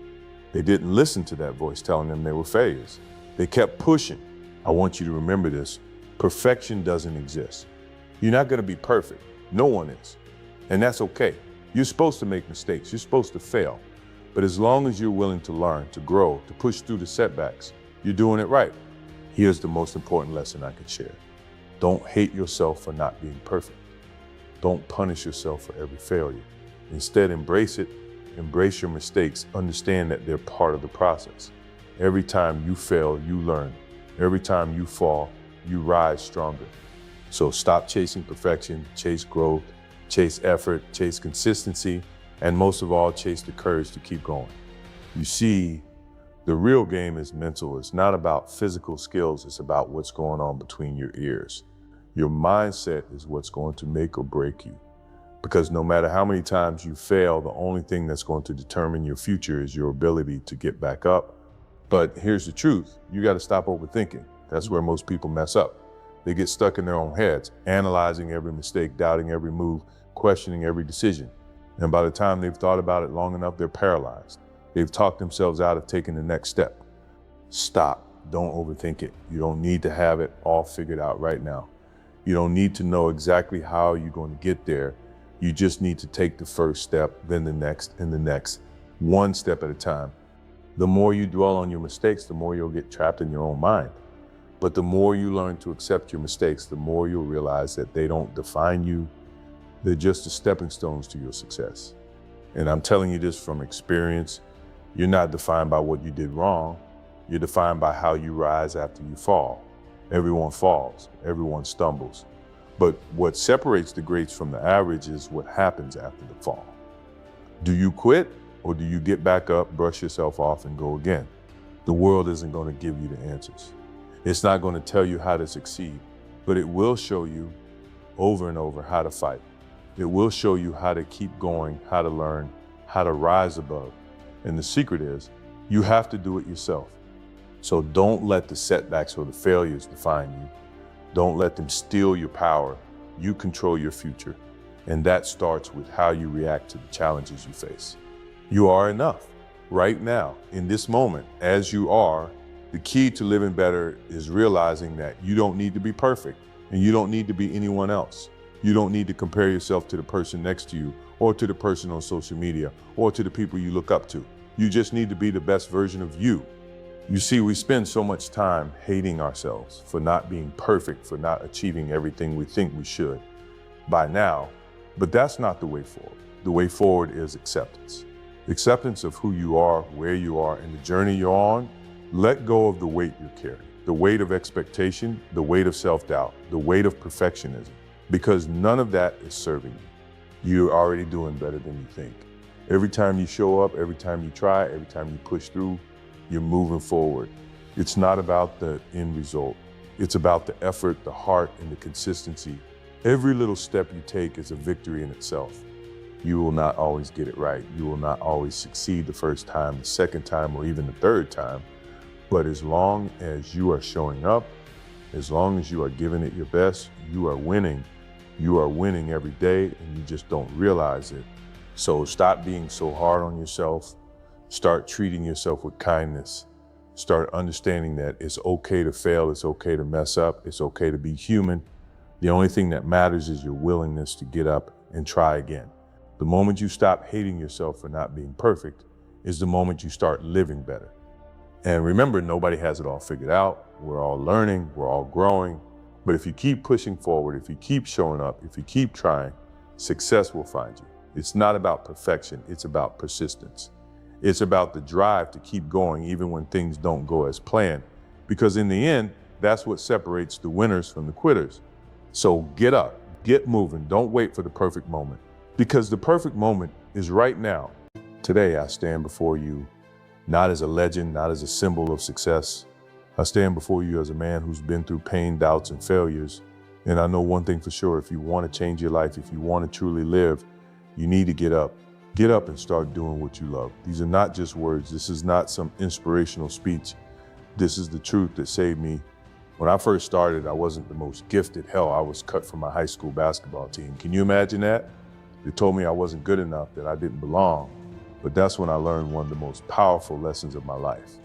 They didn't listen to that voice telling them they were failures. They kept pushing. I want you to remember this. Perfection doesn't exist. You're not going to be perfect. No one is. And that's okay. You're supposed to make mistakes. You're supposed to fail. But as long as you're willing to learn, to grow, to push through the setbacks, you're doing it right. Here's the most important lesson I can share. Don't hate yourself for not being perfect. Don't punish yourself for every failure. Instead, embrace it. Embrace your mistakes. Understand that they're part of the process. Every time you fail, you learn. Every time you fall, you rise stronger. So stop chasing perfection, chase growth, chase effort, chase consistency, and most of all, chase the courage to keep going. You see, the real game is mental. It's not about physical skills. It's about what's going on between your ears. Your mindset is what's going to make or break you. Because no matter how many times you fail, the only thing that's going to determine your future is your ability to get back up. But here's the truth. You got to stop overthinking. That's where most people mess up. They get stuck in their own heads, analyzing every mistake, doubting every move, questioning every decision. And by the time they've thought about it long enough, they're paralyzed. They've talked themselves out of taking the next step. Stop. Don't overthink it. You don't need to have it all figured out right now. You don't need to know exactly how you're going to get there. You just need to take the first step, then the next, and the next, one step at a time. The more you dwell on your mistakes, the more you'll get trapped in your own mind. But the more you learn to accept your mistakes, the more you'll realize that they don't define you. They're just the stepping stones to your success. And I'm telling you this from experience. You're not defined by what you did wrong. You're defined by how you rise after you fall. Everyone falls, everyone stumbles. But what separates the greats from the average is what happens after the fall. Do you quit, or do you get back up, brush yourself off, and go again? The world isn't going to give you the answers. It's not going to tell you how to succeed, but it will show you over and over how to fight. It will show you how to keep going, how to learn, how to rise above. And the secret is, you have to do it yourself. So don't let the setbacks or the failures define you. Don't let them steal your power. You control your future. And that starts with how you react to the challenges you face. You are enough. Right now, in this moment, as you are, the key to living better is realizing that you don't need to be perfect and you don't need to be anyone else. You don't need to compare yourself to the person next to you or to the person on social media or to the people you look up to. You just need to be the best version of you. You see, we spend so much time hating ourselves for not being perfect, for not achieving everything we think we should by now, but that's not the way forward. The way forward is acceptance. Acceptance of who you are, where you are, and the journey you're on. Let go of the weight you're carrying, the weight of expectation, the weight of self-doubt, the weight of perfectionism, because none of that is serving you. You're already doing better than you think. Every time you show up, every time you try, every time you push through, you're moving forward. It's not about the end result. It's about the effort, the heart, and the consistency. Every little step you take is a victory in itself. You will not always get it right. You will not always succeed the first time, the second time, or even the third time. But as long as you are showing up, as long as you are giving it your best, you are winning. You are winning every day, and you just don't realize it. So stop being so hard on yourself. Start treating yourself with kindness. Start understanding that it's okay to fail. It's okay to mess up. It's okay to be human. The only thing that matters is your willingness to get up and try again. The moment you stop hating yourself for not being perfect is the moment you start living better. And remember, nobody has it all figured out. We're all learning, we're all growing. But if you keep pushing forward, if you keep showing up, if you keep trying, success will find you. It's not about perfection, it's about persistence. It's about the drive to keep going even when things don't go as planned. Because in the end, that's what separates the winners from the quitters. So get up, get moving, don't wait for the perfect moment. Because the perfect moment is right now. Today, I stand before you, not as a legend, not as a symbol of success. I stand before you as a man who's been through pain, doubts, and failures. And I know one thing for sure, if you want to change your life, if you want to truly live, you need to get up. Get up and start doing what you love. These are not just words. This is not some inspirational speech. This is the truth that saved me. When I first started, I wasn't the most gifted. Hell, I was cut from my high school basketball team. Can you imagine that? They told me I wasn't good enough, that I didn't belong. But that's when I learned one of the most powerful lessons of my life.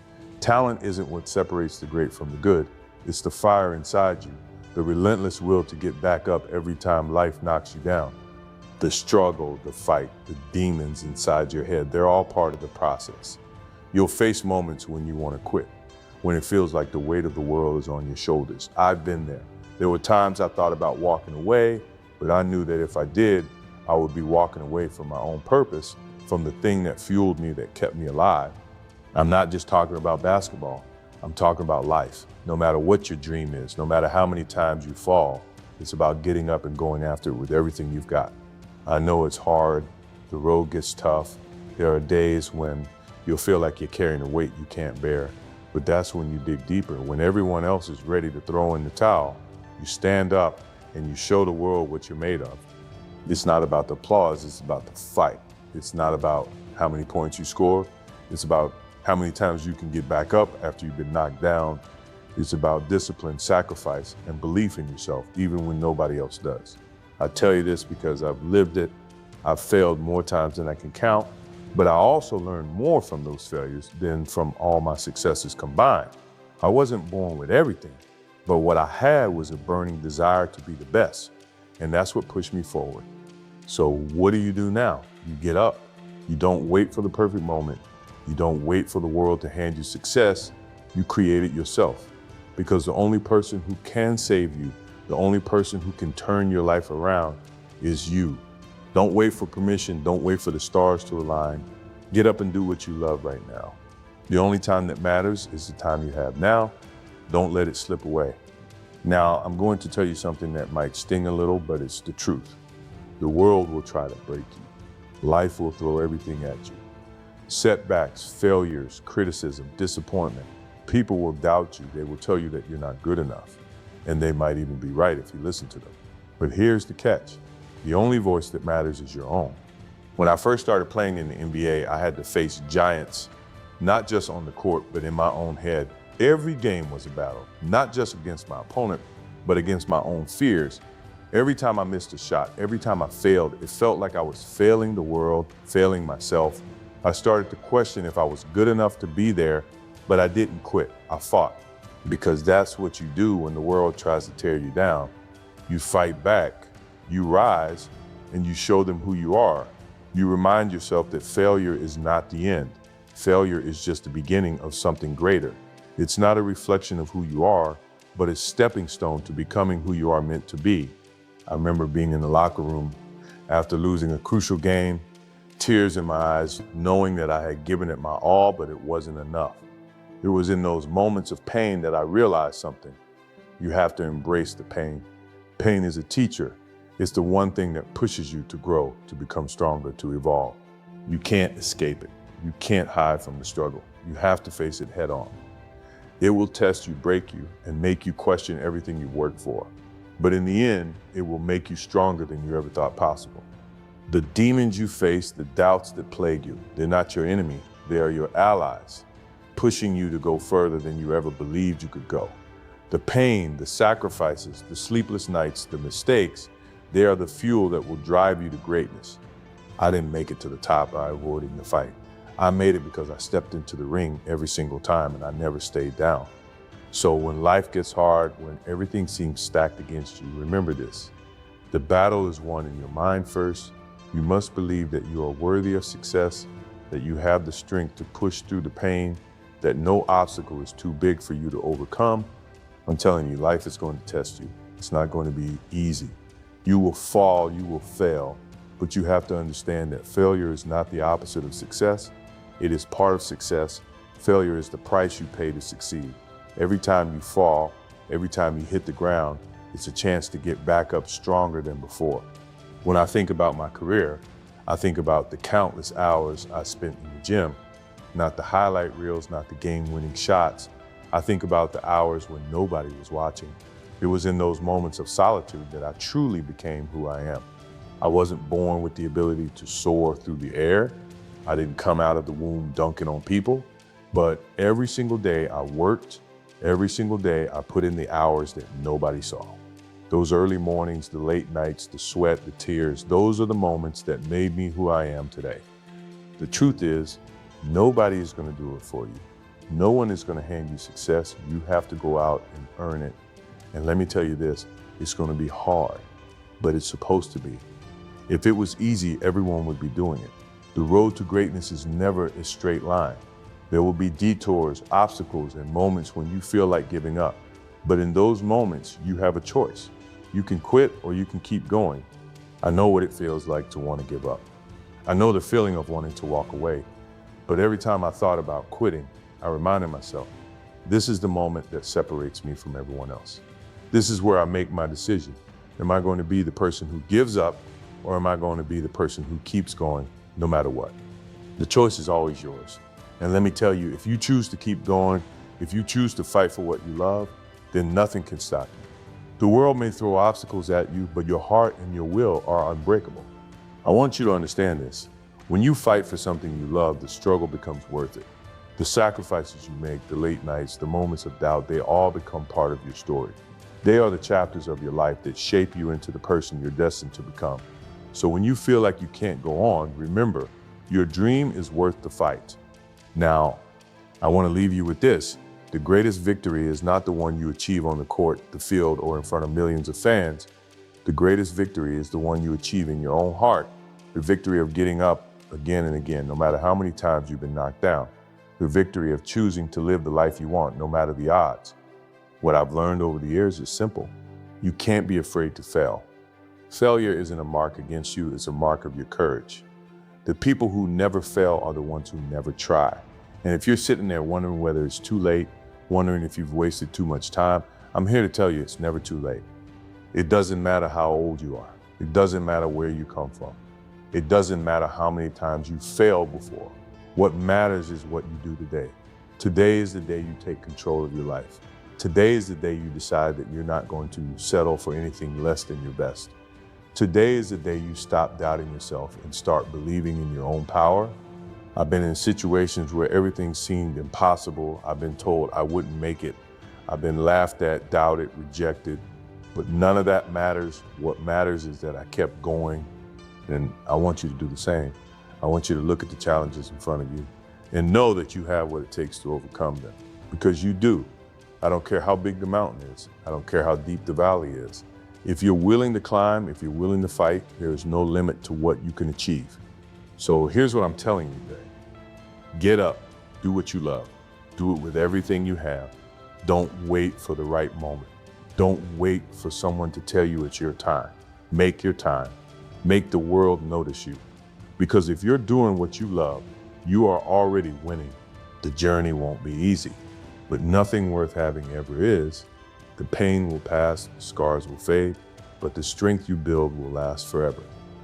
Talent isn't what separates the great from the good. It's the fire inside you, the relentless will to get back up every time life knocks you down. The struggle, the fight, the demons inside your head, they're all part of the process. You'll face moments when you want to quit, when it feels like the weight of the world is on your shoulders. I've been there. There were times I thought about walking away, but I knew that if I did, I would be walking away from my own purpose, from the thing that fueled me, that kept me alive. I'm not just talking about basketball. I'm talking about life. No matter what your dream is, no matter how many times you fall, it's about getting up and going after it with everything you've got. I know it's hard. The road gets tough. There are days when you'll feel like you're carrying a weight you can't bear. But that's when you dig deeper. When everyone else is ready to throw in the towel, you stand up and you show the world what you're made of. It's not about the applause, it's about the fight. It's not about how many points you score. It's about how many times you can get back up after you've been knocked down. It's about discipline, sacrifice, and belief in yourself, even when nobody else does. I tell you this because I've lived it. I've failed more times than I can count, but I also learned more from those failures than from all my successes combined. I wasn't born with everything, but what I had was a burning desire to be the best, and that's what pushed me forward. So what do you do now? You get up. You don't wait for the perfect moment. You don't wait for the world to hand you success. You create it yourself. Because the only person who can save you, the only person who can turn your life around is you. Don't wait for permission. Don't wait for the stars to align. Get up and do what you love right now. The only time that matters is the time you have now. Don't let it slip away. Now, I'm going to tell you something that might sting a little, but it's the truth. The world will try to break you. Life will throw everything at you. Setbacks, failures, criticism, disappointment. People will doubt you. They will tell you that you're not good enough. And they might even be right if you listen to them. But here's the catch. The only voice that matters is your own. When I first started playing in the NBA, I had to face giants, not just on the court, but in my own head. Every game was a battle, not just against my opponent, but against my own fears. Every time I missed a shot, every time I failed, it felt like I was failing the world, failing myself. I started to question if I was good enough to be there, but I didn't quit. I fought. Because that's what you do when the world tries to tear you down. You fight back. You rise and you show them who you are. You remind yourself that failure is not the end. Failure is just the beginning of something greater. It's not a reflection of who you are, but a stepping stone to becoming who you are meant to be. I remember being in the locker room after losing a crucial game, tears in my eyes, knowing that I had given it my all, but it wasn't enough. It was in those moments of pain that I realized something. You have to embrace the pain. Pain is a teacher. It's the one thing that pushes you to grow, to become stronger, to evolve. You can't escape it. You can't hide from the struggle. You have to face it head on. It will test you, break you, and make you question everything you worked for. But in the end, it will make you stronger than you ever thought possible. The demons you face, the doubts that plague you, they're not your enemy, they are your allies, pushing you to go further than you ever believed you could go. The pain, the sacrifices, the sleepless nights, the mistakes, they are the fuel that will drive you to greatness. I didn't make it to the top by avoiding the fight. I made it because I stepped into the ring every single time and I never stayed down. So when life gets hard, when everything seems stacked against you, remember this. The battle is won in your mind first. You must believe that you are worthy of success, that you have the strength to push through the pain, that no obstacle is too big for you to overcome. I'm telling you, life is going to test you. It's not going to be easy. You will fall, you will fail, but you have to understand that failure is not the opposite of success. It is part of success. Failure is the price you pay to succeed. Every time you fall, every time you hit the ground, it's a chance to get back up stronger than before. When I think about my career, I think about the countless hours I spent in the gym, not the highlight reels, not the game-winning shots. I think about the hours when nobody was watching. It was in those moments of solitude that I truly became who I am. I wasn't born with the ability to soar through the air. I didn't come out of the womb dunking on people, but every single day I worked, every single day I put in the hours that nobody saw. Those early mornings, the late nights, the sweat, the tears, those are the moments that made me who I am today. The truth is, nobody is going to do it for you. No one is going to hand you success. You have to go out and earn it. And let me tell you this, it's going to be hard, but it's supposed to be. If it was easy, everyone would be doing it. The road to greatness is never a straight line. There will be detours, obstacles, and moments when you feel like giving up. But in those moments, you have a choice. You can quit or you can keep going. I know what it feels like to want to give up. I know the feeling of wanting to walk away. But every time I thought about quitting, I reminded myself, this is the moment that separates me from everyone else. This is where I make my decision. Am I going to be the person who gives up, or am I going to be the person who keeps going no matter what? The choice is always yours. And let me tell you, if you choose to keep going, if you choose to fight for what you love, then nothing can stop you. The world may throw obstacles at you, but your heart and your will are unbreakable. I want you to understand this. When you fight for something you love, the struggle becomes worth it. The sacrifices you make, the late nights, the moments of doubt, they all become part of your story. They are the chapters of your life that shape you into the person you're destined to become. So when you feel like you can't go on, remember, your dream is worth the fight. Now, I want to leave you with this. The greatest victory is not the one you achieve on the court, the field, or in front of millions of fans. The greatest victory is the one you achieve in your own heart. The victory of getting up again and again, no matter how many times you've been knocked down. The victory of choosing to live the life you want, no matter the odds. What I've learned over the years is simple. You can't be afraid to fail. Failure isn't a mark against you, it's a mark of your courage. The people who never fail are the ones who never try. And if you're sitting there wondering whether it's too late, wondering if you've wasted too much time, I'm here to tell you it's never too late. It doesn't matter how old you are. It doesn't matter where you come from. It doesn't matter how many times you failed before. What matters is what you do today. Today is the day you take control of your life. Today is the day you decide that you're not going to settle for anything less than your best. Today is the day you stop doubting yourself and start believing in your own power. I've been in situations where everything seemed impossible. I've been told I wouldn't make it. I've been laughed at, doubted, rejected, but none of that matters. What matters is that I kept going, and I want you to do the same. I want you to look at the challenges in front of you and know that you have what it takes to overcome them, because you do. I don't care how big the mountain is. I don't care how deep the valley is. If you're willing to climb, if you're willing to fight, there is no limit to what you can achieve. So here's what I'm telling you today. Get up, do what you love. Do it with everything you have. Don't wait for the right moment. Don't wait for someone to tell you it's your time. Make your time. Make the world notice you. Because if you're doing what you love, you are already winning. The journey won't be easy, but nothing worth having ever is. The pain will pass, the scars will fade, but the strength you build will last forever.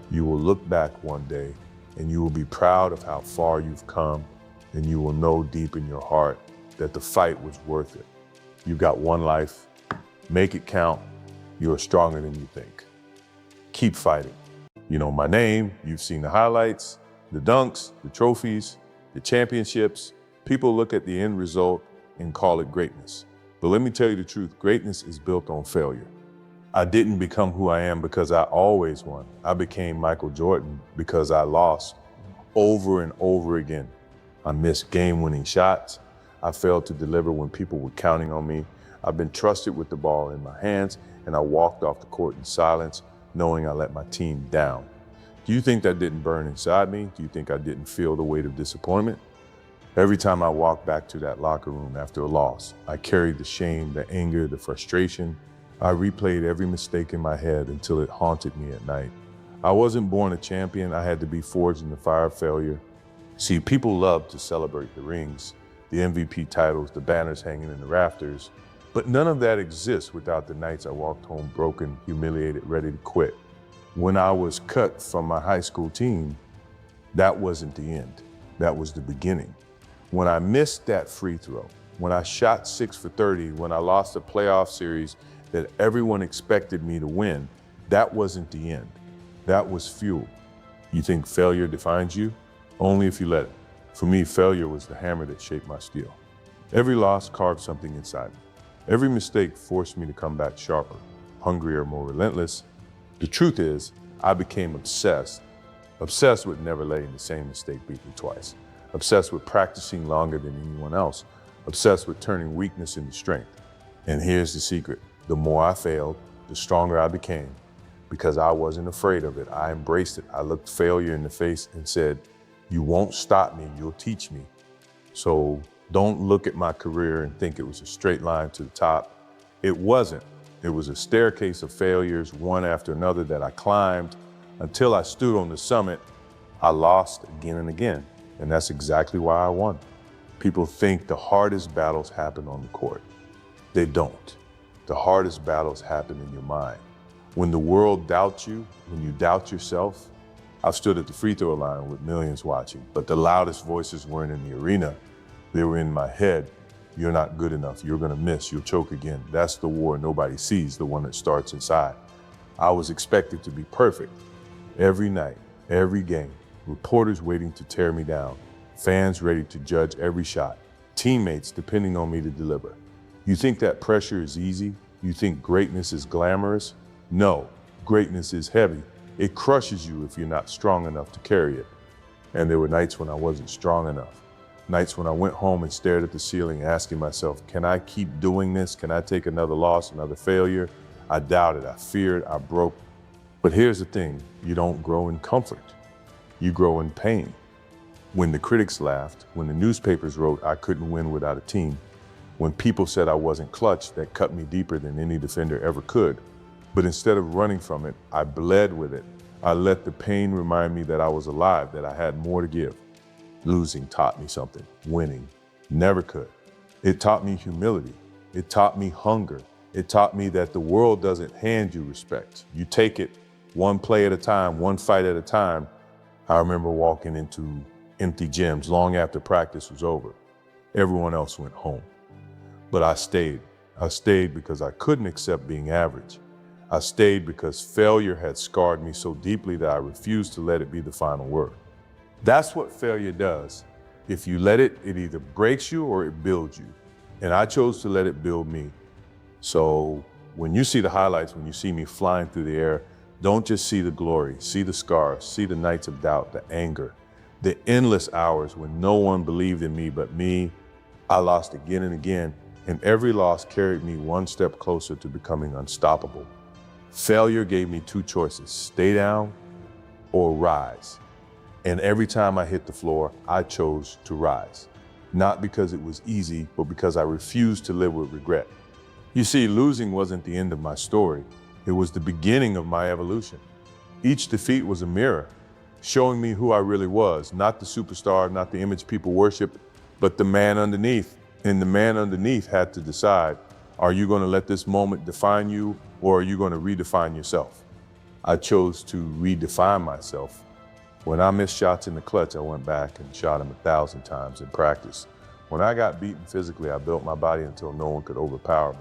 You will look back one day and you will be proud of how far you've come, and you will know deep in your heart that the fight was worth it. You got one life. Make it count. You are stronger than you think. Keep fighting. You know my name. You've seen the highlights, the dunks, the trophies, the championships. People look at the end result and call it greatness. But let me tell you the truth, greatness is built on failure. I didn't become who I am because I always won. I became Michael Jordan because I lost over and over again. I missed game-winning shots. I failed to deliver when people were counting on me. I've been trusted with the ball in my hands, and I walked off the court in silence, knowing I let my team down. Do you think that didn't burn inside me? Do you think I didn't feel the weight of disappointment? Every time I walked back to that locker room after a loss, I carried the shame, the anger, the frustration. I replayed every mistake in my head until it haunted me at night. I wasn't born a champion. I had to be forged in the fire of failure. See, people love to celebrate the rings, the MVP titles, the banners hanging in the rafters, but none of that exists without the nights I walked home broken, humiliated, ready to quit. When I was cut from my high school team, that wasn't the end. That was the beginning. When I missed that free throw, when I shot 6 for 30, when I lost a playoff series that everyone expected me to win, that wasn't the end. That was fuel. You think failure defines you? Only if you let it. For me, failure was the hammer that shaped my steel. Every loss carved something inside me. Every mistake forced me to come back sharper, hungrier, more relentless. The truth is, I became obsessed with never letting the same mistake beat me twice. Obsessed with practicing longer than anyone else. Obsessed with turning weakness into strength. And here's the secret. The more I failed, the stronger I became. Because I wasn't afraid of it. I embraced it. I looked failure in the face and said, "You won't stop me, you'll teach me." So don't look at my career and think it was a straight line to the top. It wasn't. It was a staircase of failures, one after another, that I climbed until I stood on the summit. I lost again and again. And that's exactly why I won. People think the hardest battles happen on the court. They don't. The hardest battles happen in your mind. When the world doubts you, when you doubt yourself, I've stood at the free throw line with millions watching, but the loudest voices weren't in the arena. They were in my head. You're not good enough. You're gonna miss. You'll choke again. That's the war nobody sees, the one that starts inside. I was expected to be perfect. Every night, every game, reporters waiting to tear me down, fans ready to judge every shot, teammates depending on me to deliver. You think that pressure is easy? You think greatness is glamorous? No, greatness is heavy. It crushes you if you're not strong enough to carry it. And there were nights when I wasn't strong enough. Nights when I went home and stared at the ceiling asking myself, can I keep doing this? Can I take another loss, another failure? I doubted, I feared, I broke. But here's the thing, you don't grow in comfort. You grow in pain. When the critics laughed, when the newspapers wrote I couldn't win without a team, when people said I wasn't clutch, that cut me deeper than any defender ever could. But instead of running from it, I bled with it. I let the pain remind me that I was alive, that I had more to give. Losing taught me something. Winning never could. It taught me humility. It taught me hunger. It taught me that the world doesn't hand you respect. You take it one play at a time, one fight at a time. I remember walking into empty gyms long after practice was over. Everyone else went home. But I stayed. I stayed because I couldn't accept being average. I stayed because failure had scarred me so deeply that I refused to let it be the final word. That's what failure does. If you let it, it either breaks you or it builds you. And I chose to let it build me. So when you see the highlights, when you see me flying through the air, don't just see the glory, see the scars, see the nights of doubt, the anger, the endless hours when no one believed in me but me. I lost again and again, and every loss carried me one step closer to becoming unstoppable. Failure gave me two choices: stay down or rise. And every time I hit the floor, I chose to rise. Not because it was easy, but because I refused to live with regret. You see, losing wasn't the end of my story. It was the beginning of my evolution. Each defeat was a mirror, showing me who I really was, not the superstar, not the image people worship, but the man underneath. And the man underneath had to decide, are you going to let this moment define you, or are you going to redefine yourself? I chose to redefine myself. When I missed shots in the clutch, I went back and shot them 1,000 times in practice. When I got beaten physically, I built my body until no one could overpower me.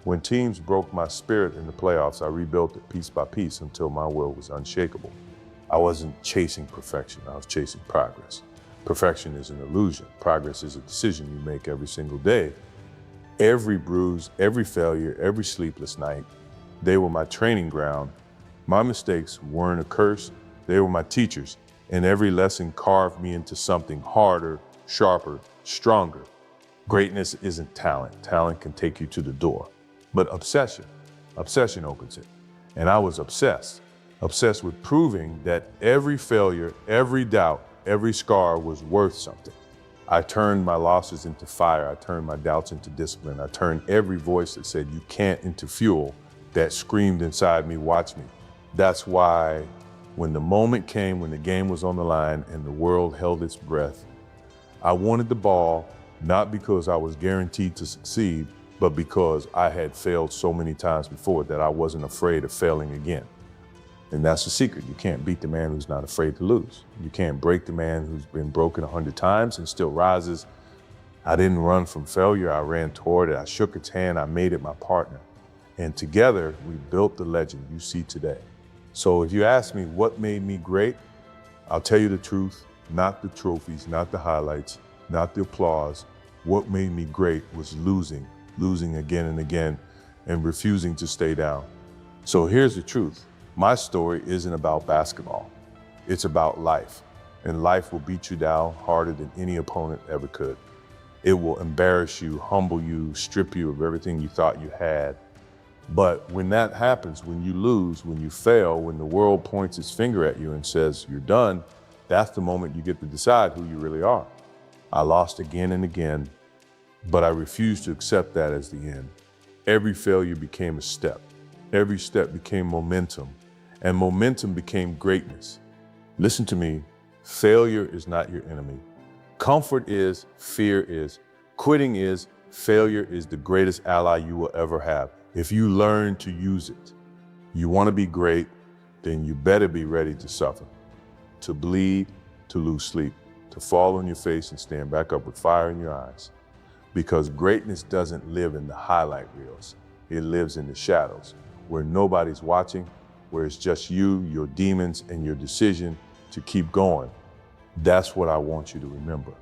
When teams broke my spirit in the playoffs, I rebuilt it piece by piece until my will was unshakable. I wasn't chasing perfection, I was chasing progress. Perfection is an illusion. Progress is a decision you make every single day. Every bruise, every failure, every sleepless night, they were my training ground. My mistakes weren't a curse, they were my teachers. And every lesson carved me into something harder, sharper, stronger. Greatness isn't talent. Talent can take you to the door. But obsession opens it. And I was obsessed with proving that every failure, every doubt, every scar was worth something. I turned my losses into fire. I turned my doubts into discipline. I turned every voice that said you can't into fuel that screamed inside me, watch me. That's why when the moment came, when the game was on the line and the world held its breath, I wanted the ball, not because I was guaranteed to succeed, but because I had failed so many times before that I wasn't afraid of failing again. And that's the secret. You can't beat the man who's not afraid to lose. You can't break the man who's been broken 100 times and still rises. I didn't run from failure, I ran toward it. I shook its hand, I made it my partner. And together, we built the legend you see today. So if you ask me what made me great, I'll tell you the truth, not the trophies, not the highlights, not the applause. What made me great was losing again and again, and refusing to stay down. So here's the truth. My story isn't about basketball. It's about life. And life will beat you down harder than any opponent ever could. It will embarrass you, humble you, strip you of everything you thought you had. But when that happens, when you lose, when you fail, when the world points its finger at you and says you're done, that's the moment you get to decide who you really are. I lost again and again, but I refused to accept that as the end. Every failure became a step. Every step became momentum, and momentum became greatness. Listen to me, failure is not your enemy. Comfort is, fear is, quitting is, failure is the greatest ally you will ever have, if you learn to use it. You want to be great, then you better be ready to suffer, to bleed, to lose sleep, to fall on your face and stand back up with fire in your eyes. Because greatness doesn't live in the highlight reels. It lives in the shadows, where nobody's watching, where it's just you, your demons, and your decision to keep going. That's what I want you to remember.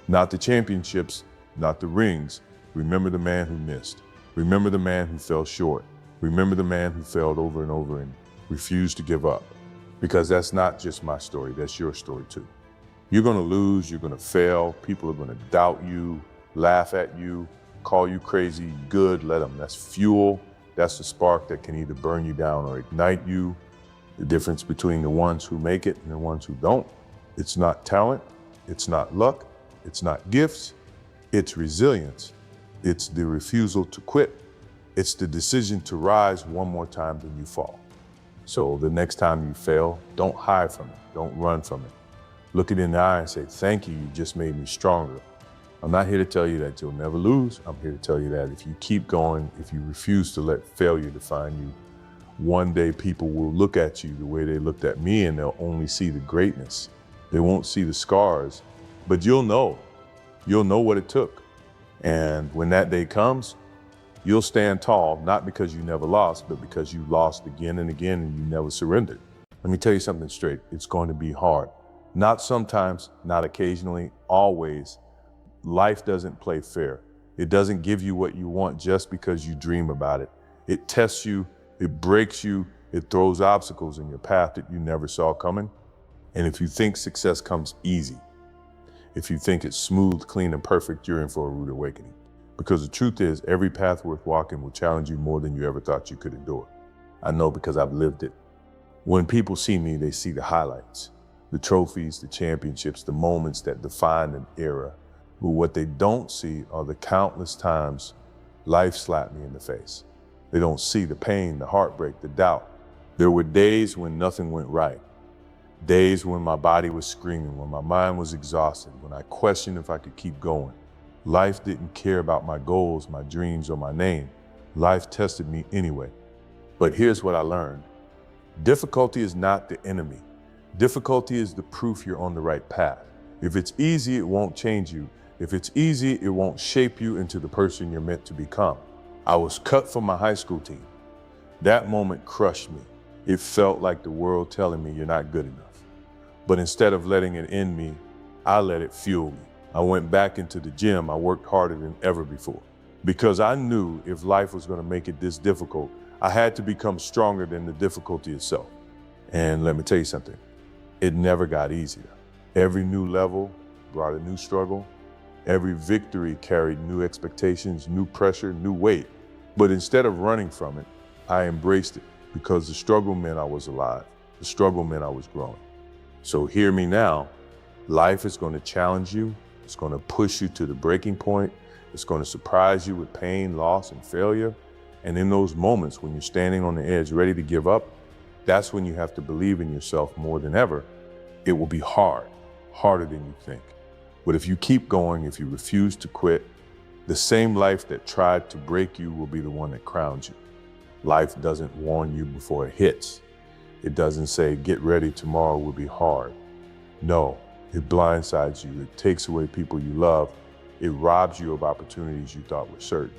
Not the championships, not the rings. Remember the man who missed. Remember the man who fell short. Remember the man who failed over and over and refused to give up. Because that's not just my story, that's your story too. You're gonna lose, you're gonna fail, people are gonna doubt you, laugh at you, call you crazy, good, let them. That's fuel, that's the spark that can either burn you down or ignite you. The difference between the ones who make it and the ones who don't. It's not talent, it's not luck, it's not gifts, it's resilience. It's the refusal to quit. It's the decision to rise one more time than you fall. So the next time you fail, don't hide from it, don't run from it. Look it in the eye and say, thank you, you just made me stronger. I'm not here to tell you that you'll never lose. I'm here to tell you that if you keep going, if you refuse to let failure define you, one day people will look at you the way they looked at me and they'll only see the greatness. They won't see the scars, but you'll know what it took. And when that day comes, you'll stand tall, not because you never lost, but because you lost again and again and you never surrendered. Let me tell you something straight, it's going to be hard. Not sometimes, not occasionally, always. Life doesn't play fair. It doesn't give you what you want just because you dream about it. It tests you, it breaks you, it throws obstacles in your path that you never saw coming. And if you think success comes easy, if you think it's smooth, clean, and perfect, you're in for a rude awakening. Because the truth is, every path worth walking will challenge you more than you ever thought you could endure. I know because I've lived it. When people see me, they see the highlights, the trophies, the championships, the moments that define an era. But what they don't see are the countless times life slapped me in the face. They don't see the pain, the heartbreak, the doubt. There were days when nothing went right. Days when my body was screaming, when my mind was exhausted, when I questioned if I could keep going. Life didn't care about my goals, my dreams, or my name. Life tested me anyway. But here's what I learned. Difficulty is not the enemy. Difficulty is the proof you're on the right path. If it's easy, it won't change you. If it's easy, it won't shape you into the person you're meant to become. I was cut from my high school team. That moment crushed me. It felt like the world telling me you're not good enough. But instead of letting it end me, I let it fuel me. I went back into the gym. I worked harder than ever before. Because I knew if life was going to make it this difficult, I had to become stronger than the difficulty itself. And let me tell you something, it never got easier. Every new level brought a new struggle. Every victory carried new expectations, new pressure, new weight. But instead of running from it, I embraced it because the struggle meant I was alive. The struggle meant I was growing. So hear me now. Life is going to challenge you. It's going to push you to the breaking point. It's going to surprise you with pain, loss, and failure. And in those moments when you're standing on the edge, ready to give up, that's when you have to believe in yourself more than ever. It will be hard, harder than you think. But if you keep going, if you refuse to quit, the same life that tried to break you will be the one that crowns you. Life doesn't warn you before it hits. It doesn't say, get ready, tomorrow will be hard. No, it blindsides you. It takes away people you love. It robs you of opportunities you thought were certain.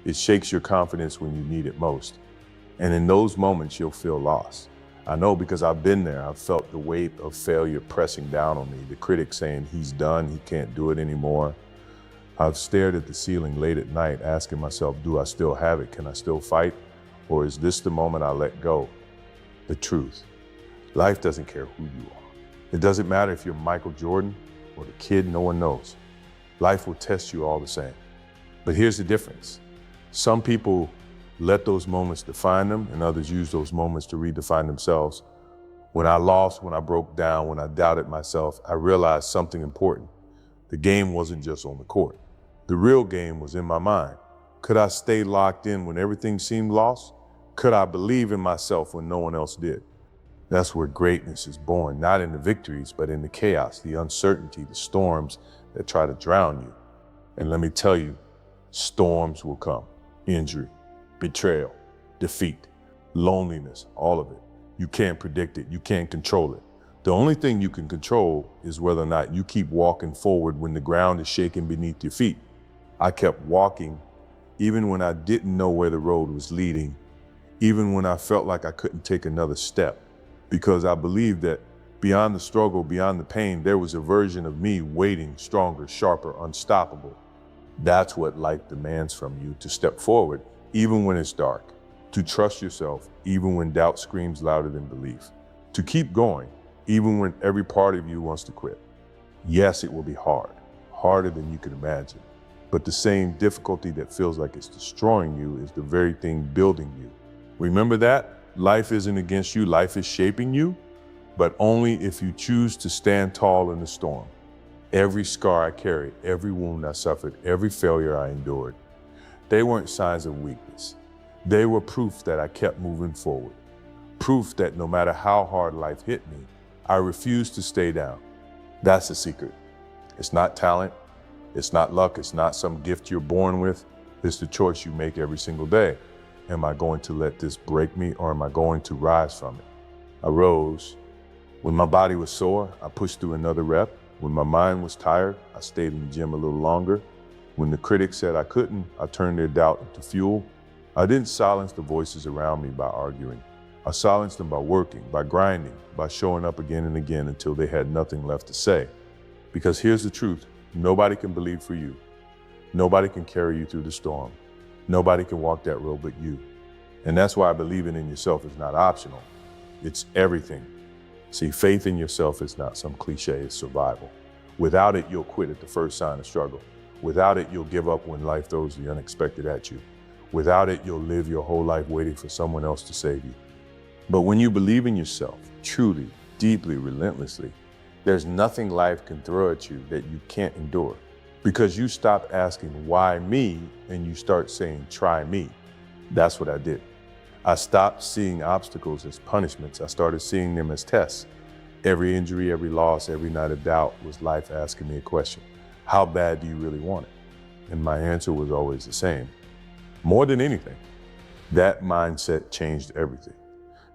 It shakes your confidence when you need it most. And in those moments, you'll feel lost. I know because I've been there. I've felt the weight of failure pressing down on me. The critics saying he's done, he can't do it anymore. I've stared at the ceiling late at night, asking myself, do I still have it? Can I still fight? Or is this the moment I let go? The truth. Life doesn't care who you are. It doesn't matter if you're Michael Jordan or the kid no one knows. Life will test you all the same. But here's the difference. Some people let those moments define them, and others use those moments to redefine themselves. When I lost, when I broke down, when I doubted myself, I realized something important. The game wasn't just on the court. The real game was in my mind. Could I stay locked in when everything seemed lost? Could I believe in myself when no one else did? That's where greatness is born, not in the victories, but in the chaos, the uncertainty, the storms that try to drown you. And let me tell you, storms will come. Injury, betrayal, defeat, loneliness, all of it. You can't predict it. You can't control it. The only thing you can control is whether or not you keep walking forward when the ground is shaking beneath your feet. I kept walking even when I didn't know where the road was leading, even when I felt like I couldn't take another step, because I believed that beyond the struggle, beyond the pain, there was a version of me waiting, stronger, sharper, unstoppable. That's what life demands from you, to step forward, even when it's dark, to trust yourself, even when doubt screams louder than belief, to keep going, even when every part of you wants to quit. Yes, it will be hard, harder than you could imagine, but the same difficulty that feels like it's destroying you is the very thing building you. Remember that? Life isn't against you, life is shaping you, but only if you choose to stand tall in the storm. Every scar I carried, every wound I suffered, every failure I endured, they weren't signs of weakness. They were proof that I kept moving forward. Proof that no matter how hard life hit me, I refused to stay down. That's the secret. It's not talent. It's not luck. It's not some gift you're born with. It's the choice you make every single day. Am I going to let this break me, or am I going to rise from it? I rose. When my body was sore, I pushed through another rep. When my mind was tired, I stayed in the gym a little longer. When the critics said I couldn't, I turned their doubt into fuel. I didn't silence the voices around me by arguing. I silenced them by working, by grinding, by showing up again and again until they had nothing left to say. Because here's the truth, nobody can believe for you. Nobody can carry you through the storm. Nobody can walk that road but you. And that's why believing in yourself is not optional. It's everything. See, faith in yourself is not some cliche, it's survival. Without it, you'll quit at the first sign of struggle. Without it, you'll give up when life throws the unexpected at you. Without it, you'll live your whole life waiting for someone else to save you. But when you believe in yourself, truly, deeply, relentlessly, there's nothing life can throw at you that you can't endure. Because you stop asking, why me? And you start saying, try me. That's what I did. I stopped seeing obstacles as punishments. I started seeing them as tests. Every injury, every loss, every night of doubt was life asking me a question. How bad do you really want it? And my answer was always the same. More than anything, that mindset changed everything.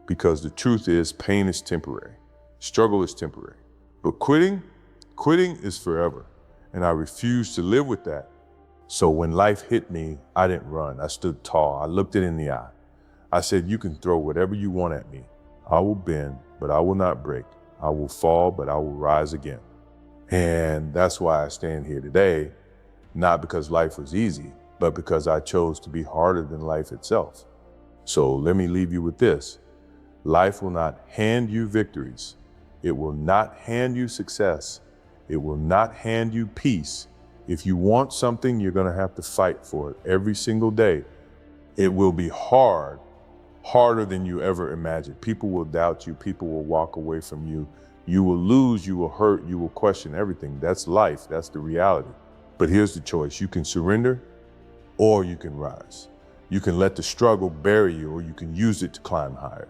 Because the truth is, pain is temporary. Struggle is temporary. But quitting is forever. And I refused to live with that. So when life hit me, I didn't run. I stood tall. I looked it in the eye. I said, you can throw whatever you want at me. I will bend, but I will not break. I will fall, but I will rise again. And that's why I stand here today, not because life was easy, but because I chose to be harder than life itself. So let me leave you with this. Life will not hand you victories. It will not hand you success. It will not hand you peace. If you want something, you're gonna have to fight for it every single day. It will be hard, harder than you ever imagined. People will doubt you. People will walk away from you. You will lose, you will hurt, you will question everything. That's life, that's the reality. But here's the choice. You can surrender or you can rise. You can let the struggle bury you or you can use it to climb higher.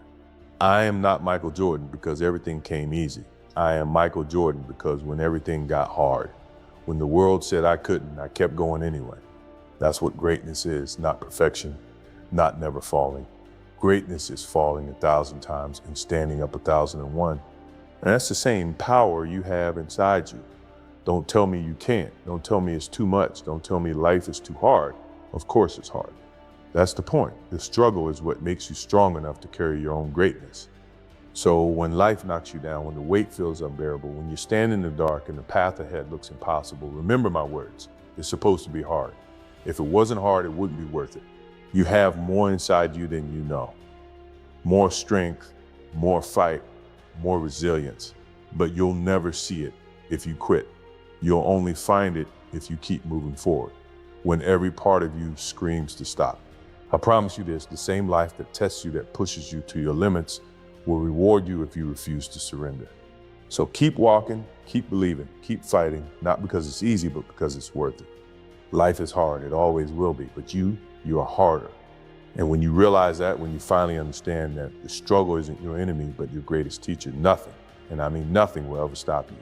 I am not Michael Jordan because everything came easy. I am Michael Jordan because when everything got hard, when the world said I couldn't, I kept going anyway. That's what greatness is, not perfection, not never falling. Greatness is falling 1,000 times and standing up 1,001. And that's the same power you have inside you. Don't tell me you can't. Don't tell me it's too much. Don't tell me life is too hard. Of course it's hard. That's the point. The struggle is what makes you strong enough to carry your own greatness. So when life knocks you down, when the weight feels unbearable, when you stand in the dark and the path ahead looks impossible, remember my words. It's supposed to be hard. If it wasn't hard, it wouldn't be worth it. You have more inside you than you know. More strength, more fight, more resilience. But you'll never see it if you quit. You'll only find it if you keep moving forward, when every part of you screams to stop. I promise you this, the same life that tests you, that pushes you to your limits, will reward you if you refuse to surrender. So keep walking, keep believing, keep fighting, not because it's easy, but because it's worth it. Life is hard, it always will be, but you are harder. And when you realize that, when you finally understand that the struggle isn't your enemy, but your greatest teacher, nothing, and I mean nothing will ever stop you.